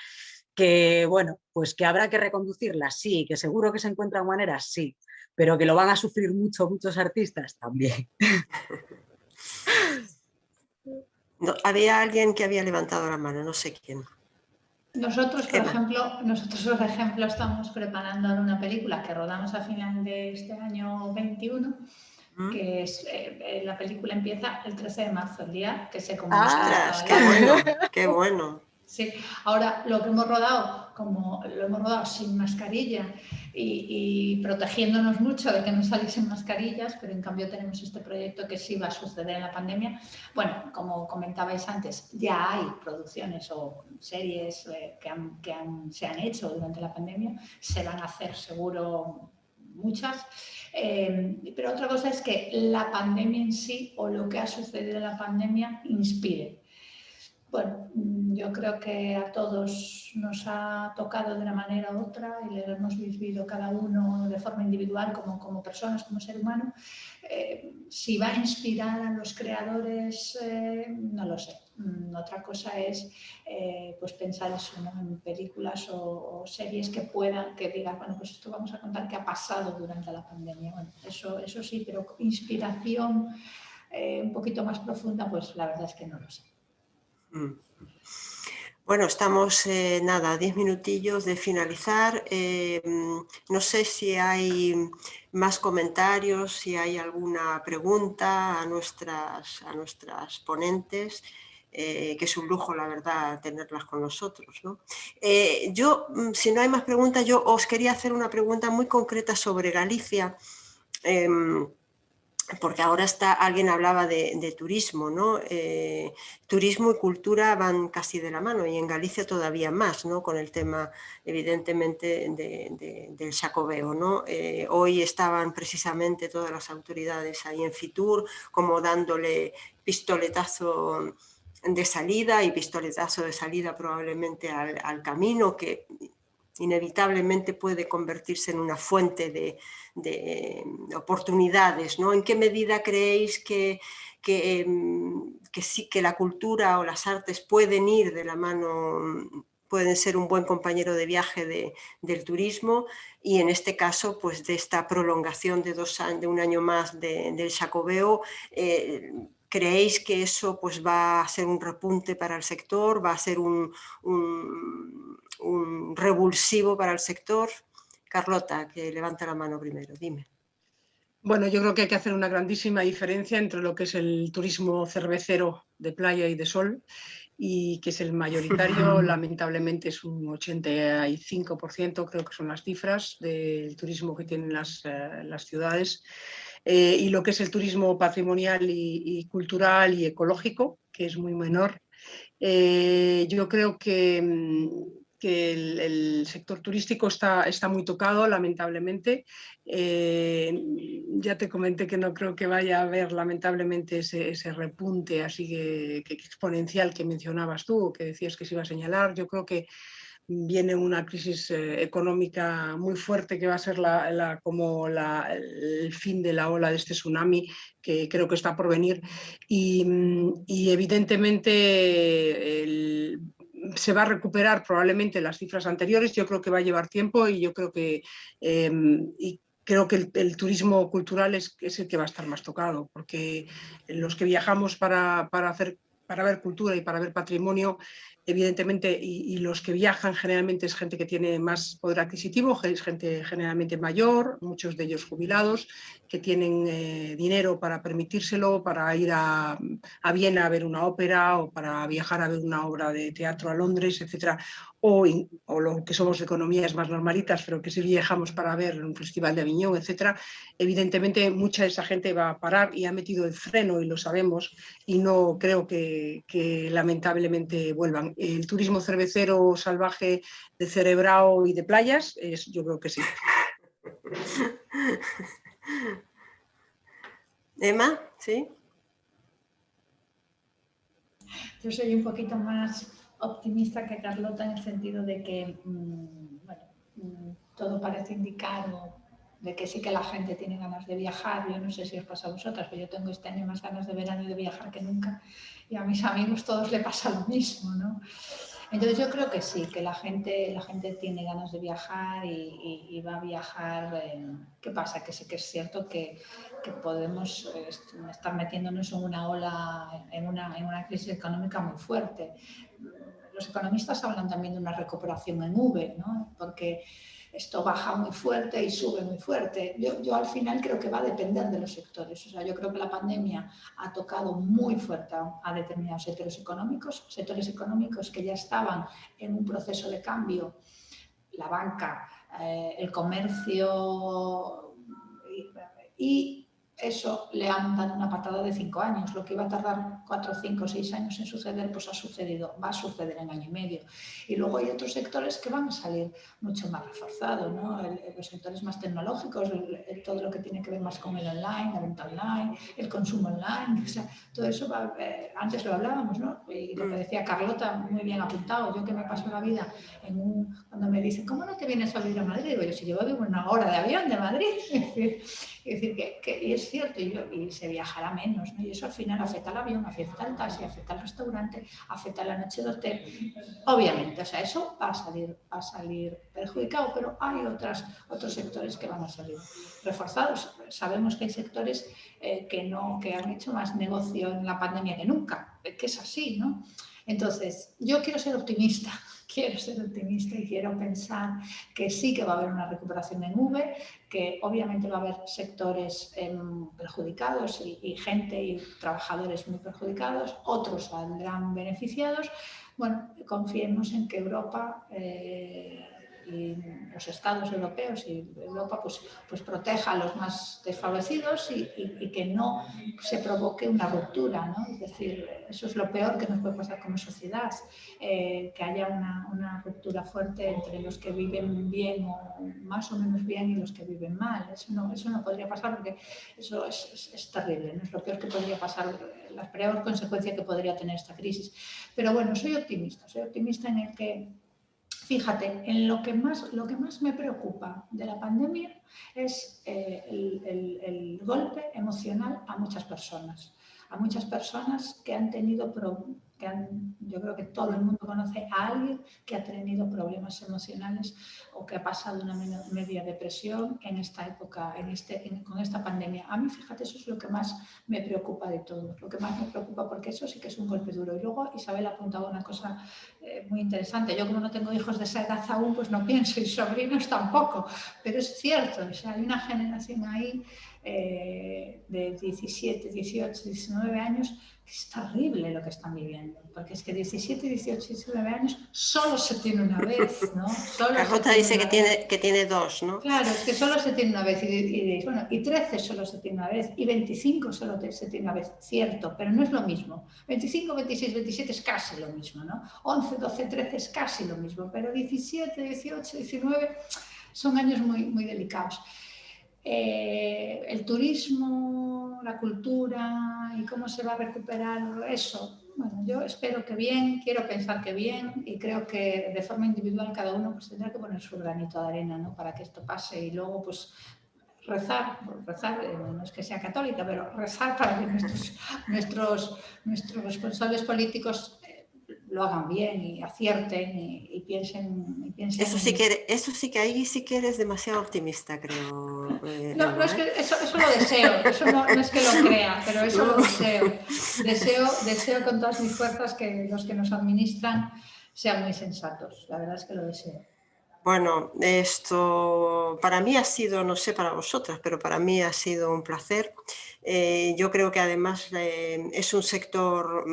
que, bueno, pues que habrá que reconducirla, sí, que seguro que se encuentran maneras, sí, pero que lo van a sufrir muchos artistas también. No, había alguien que había levantado la mano, no sé quién. Nosotros, por ejemplo, estamos preparando ahora una película que rodamos a final de este año 21, que es, la película empieza el 13 de marzo, el día que se conmemora. ¡Ostras, qué bueno, qué bueno! Sí, ahora lo que hemos rodado, como lo hemos rodado sin mascarilla y protegiéndonos mucho de que no saliesen mascarillas, pero en cambio tenemos este proyecto que sí va a suceder en la pandemia. Bueno, como comentabais antes, ya hay producciones o series se han hecho durante la pandemia, se van a hacer seguro muchas, pero otra cosa es que la pandemia en sí o lo que ha sucedido en la pandemia inspire. Bueno, yo creo que a todos nos ha tocado de una manera u otra y lo hemos vivido cada uno de forma individual como personas, como ser humano. Si va a inspirar a los creadores, no lo sé. Otra cosa es pues pensar eso, ¿no? En películas o series que digan, bueno, pues esto vamos a contar qué ha pasado durante la pandemia. Bueno, eso sí, pero inspiración un poquito más profunda, pues la verdad es que no lo sé. Bueno, estamos, nada, 10 minutillos de finalizar. No sé si hay más comentarios, si hay alguna pregunta a nuestras ponentes, que es un lujo, la verdad, tenerlas con nosotros, ¿no? Yo, si no hay más preguntas, yo os quería hacer una pregunta muy concreta sobre Galicia. Porque ahora alguien hablaba de turismo, ¿no? Turismo y cultura van casi de la mano y en Galicia todavía más, ¿no? Con el tema, evidentemente, del Xacobeo, ¿no? Hoy estaban precisamente todas las autoridades ahí en Fitur como dándole pistoletazo de salida y pistoletazo de salida probablemente al camino, que inevitablemente puede convertirse en una fuente de oportunidades, ¿no? ¿En qué medida creéis que sí, que la cultura o las artes pueden ir de la mano, pueden ser un buen compañero de viaje del turismo y en este caso pues de esta prolongación de un año más del Xacobeo? ¿Creéis que eso pues va a ser un repunte para el sector, va a ser un revulsivo para el sector? Carlota, que levanta la mano primero, dime. Bueno, yo creo que hay que hacer una grandísima diferencia entre lo que es el turismo cervecero de playa y de sol, y que es el mayoritario, lamentablemente es un 85%, creo que son las cifras del turismo que tienen las ciudades, y lo que es el turismo patrimonial y cultural y ecológico, que es muy menor. Yo creo que el sector turístico está muy tocado, lamentablemente. Ya te comenté que no creo que vaya a haber, lamentablemente, ese repunte así que exponencial que mencionabas tú, que decías que se iba a señalar. Yo creo que viene una crisis económica muy fuerte que va a ser como el fin de la ola de este tsunami que creo que está por venir, y evidentemente se va a recuperar probablemente las cifras anteriores. Yo creo que va a llevar tiempo y yo creo que, creo que el turismo cultural es el que va a estar más tocado, porque los que viajamos para ver cultura y para ver patrimonio, evidentemente, y los que viajan generalmente es gente que tiene más poder adquisitivo, es gente generalmente mayor, muchos de ellos jubilados, que tienen dinero para permitírselo, para ir a Viena a ver una ópera o para viajar a ver una obra de teatro a Londres, etcétera. O lo que somos economías más normalitas, pero que sí viajamos para ver un festival de Aviñón, etcétera. Evidentemente, mucha de esa gente va a parar y ha metido el freno, y lo sabemos, y no creo que lamentablemente vuelvan. El turismo cervecero salvaje de Cerebrao y de playas, yo creo que sí. Emma, ¿sí? Yo soy un poquito más optimista que Carlota en el sentido de que todo parece indicar de que sí que la gente tiene ganas de viajar. Yo no sé si os pasa a vosotras, pero yo tengo este año más ganas de verano y de viajar que nunca, y a mis amigos todos le pasa lo mismo, ¿no? Entonces yo creo que sí, que la gente tiene ganas de viajar y va a viajar. ¿Qué pasa? Que sí que es cierto que podemos estar metiéndonos en una ola, en una crisis económica muy fuerte. Los economistas hablan también de una recuperación en V, ¿no? Porque esto baja muy fuerte y sube muy fuerte. Yo al final creo que va a depender de los sectores. O sea, yo creo que la pandemia ha tocado muy fuerte a determinados sectores económicos que ya estaban en un proceso de cambio. La banca, el comercio y eso le han dado una patada de 5 años. Lo que iba a tardar 4, 5, 6 años en suceder, pues va a suceder en año y medio. Y luego hay otros sectores que van a salir mucho más reforzados, ¿no? Los sectores más tecnológicos, todo lo que tiene que ver más con el online, la venta online, el consumo online, o sea, todo eso antes lo hablábamos, ¿no? Y lo que decía Carlota, muy bien apuntado. Yo que me paso la vida cuando me dicen, ¿cómo no te vienes a vivir a Madrid? Digo yo, si llevo una hora de avión de Madrid. Es decir, y es cierto, y se viajará menos, ¿no? Y eso al final afecta al avión, afecta al taxi, afecta al restaurante, afecta a la noche de hotel. Obviamente, o sea, eso va a salir perjudicado, pero hay otros sectores que van a salir reforzados. Sabemos que hay sectores que han hecho más negocio en la pandemia que nunca, que es así, ¿no? Entonces, yo quiero ser optimista y quiero pensar que sí que va a haber una recuperación en V, que obviamente va a haber sectores perjudicados y gente y trabajadores muy perjudicados, otros saldrán beneficiados. Bueno, confiemos en que Europa y los estados europeos y Europa pues proteja a los más desfavorecidos y que no se provoque una ruptura, ¿no? Es decir, eso es lo peor que nos puede pasar como sociedad, que haya una ruptura fuerte entre los que viven bien o más o menos bien y los que viven mal. Eso no podría pasar, porque eso es terrible, ¿no? Es lo peor que podría pasar, la peor consecuencia que podría tener esta crisis. Pero bueno, soy optimista en el que, fíjate, en lo que más me preocupa de la pandemia es el golpe emocional a muchas personas que han tenido yo creo que todo el mundo conoce a alguien que ha tenido problemas emocionales o que ha pasado una media depresión en esta época, con esta pandemia. A mí, fíjate, eso es lo que más me preocupa de todo, lo que más me preocupa, porque eso sí que es un golpe duro. Y luego Isabel apuntaba una cosa muy interesante. Yo, como no tengo hijos de esa edad aún, pues no pienso, y sobrinos tampoco, pero es cierto, o sea, hay una generación ahí de 17, 18, 19 años, que es terrible lo que están viviendo, porque es que 17, 18, 19 años solo se tiene una vez, ¿no? Carlota dice que tiene 2, ¿no? Claro, es que solo se tiene una vez, y 13 solo se tiene una vez, y 25 solo se tiene una vez, cierto, pero no es lo mismo. 25, 26, 27 es casi lo mismo, ¿no? 11, 12, 13 es casi lo mismo, pero 17, 18, 19 son años muy, muy delicados. El turismo, la cultura y cómo se va a recuperar eso. Bueno, yo espero que bien, quiero pensar que bien, y creo que de forma individual cada uno pues tendrá que poner su granito de arena, ¿no? Para que esto pase, y luego pues rezar, no es que sea católica, pero rezar para que nuestros responsables políticos lo hagan bien y acierten y piensen Eso sí que ahí sí que eres demasiado optimista, creo. No, es que eso lo deseo, eso no es que lo crea, pero eso lo deseo. Deseo con todas mis fuerzas que los que nos administran sean muy sensatos, la verdad es que lo deseo. Bueno, esto para mí ha sido, no sé para vosotras, pero para mí ha sido un placer. Yo creo que además es un sector,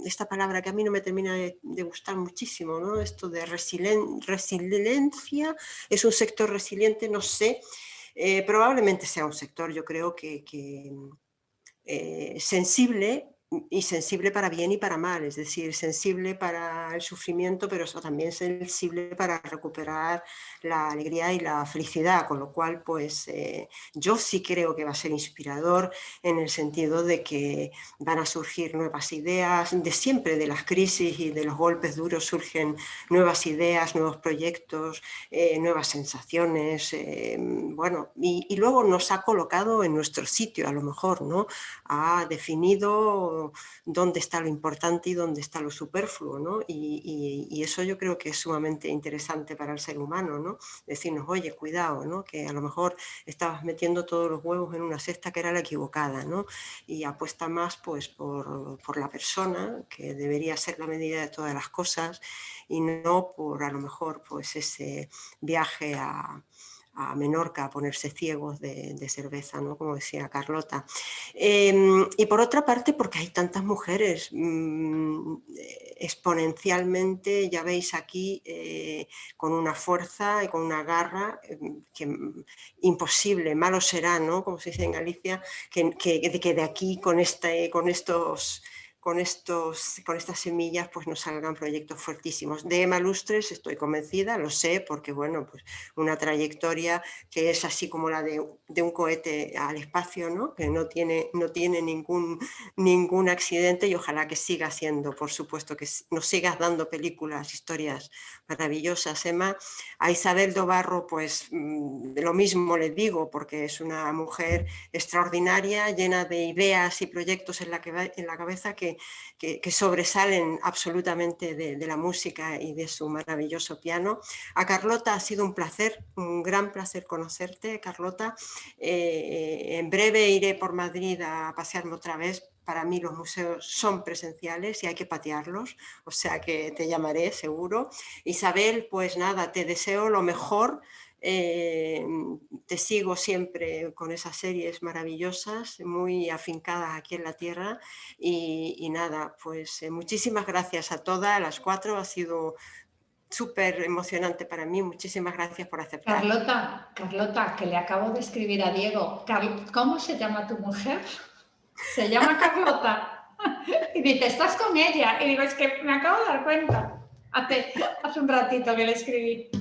esta palabra que a mí no me termina de gustar muchísimo, ¿no? Esto de resiliencia, es un sector resiliente, no sé, probablemente sea un sector, yo creo que sensible, y sensible para bien y para mal, es decir, sensible para el sufrimiento, pero también sensible para recuperar la alegría y la felicidad, con lo cual pues yo sí creo que va a ser inspirador en el sentido de que van a surgir nuevas ideas, de siempre de las crisis y de los golpes duros surgen nuevas ideas, nuevos proyectos, nuevas sensaciones, bueno, y luego nos ha colocado en nuestro sitio a lo mejor, ¿no? Ha definido dónde está lo importante y dónde está lo superfluo, ¿no? Y eso yo creo que es sumamente interesante para el ser humano, ¿no? Decirnos, oye, cuidado, ¿no? Que a lo mejor estabas metiendo todos los huevos en una cesta que era la equivocada, ¿no? Y apuesta más pues por la persona, que debería ser la medida de todas las cosas, y no por a lo mejor pues ese viaje a Menorca a ponerse ciegos de cerveza, ¿no? Como decía Carlota. Y por otra parte, porque hay tantas mujeres exponencialmente, ya veis aquí, con una fuerza y con una garra imposible, malo será, ¿no? Como se dice en Galicia, que de aquí con estas semillas pues nos salgan proyectos fuertísimos. De Ema Lustres estoy convencida, lo sé, porque bueno, pues una trayectoria que es así como la de un cohete al espacio, ¿no? Que no tiene ningún accidente, y ojalá que siga siendo, por supuesto, que nos sigas dando películas, historias maravillosas, Ema. A Isabel Dobarro, pues lo mismo le digo, porque es una mujer extraordinaria, llena de ideas y proyectos en la cabeza que sobresalen absolutamente de la música y de su maravilloso piano. A Carlota ha sido un placer, un gran placer conocerte, Carlota. En breve iré por Madrid a pasearme otra vez. Para mí los museos son presenciales y hay que patearlos, o sea que te llamaré seguro. Isabel, pues nada, te deseo lo mejor. Te sigo siempre con esas series maravillosas, muy afincadas aquí en la tierra, y nada, pues muchísimas gracias a todas, a las 4, ha sido súper emocionante para mí, muchísimas gracias por aceptar. Carlota, que le acabo de escribir a Diego, ¿cómo se llama tu mujer? Se llama Carlota. Y dice, ¿estás con ella? Y digo, es que me acabo de dar cuenta. Hace un ratito que le escribí.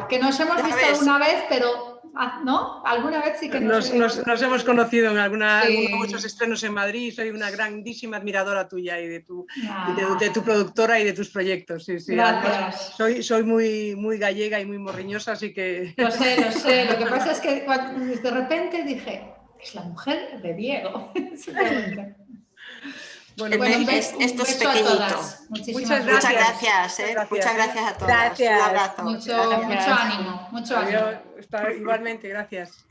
Que nos hemos visto alguna vez, pero ¿no? Alguna vez sí que nos hemos conocido en alguno de vuestros estrenos en Madrid. Soy una grandísima admiradora tuya y de tu productora y de tus proyectos. Sí, sí. Gracias. Soy muy gallega y muy morriñosa, así que... Lo sé. Lo que pasa es que de repente dije, es la mujer de Diego. Bueno, esto es pequeñito. Muchas gracias. Muchas gracias a todas. Gracias. Un abrazo. Mucho ánimo. Igualmente, gracias.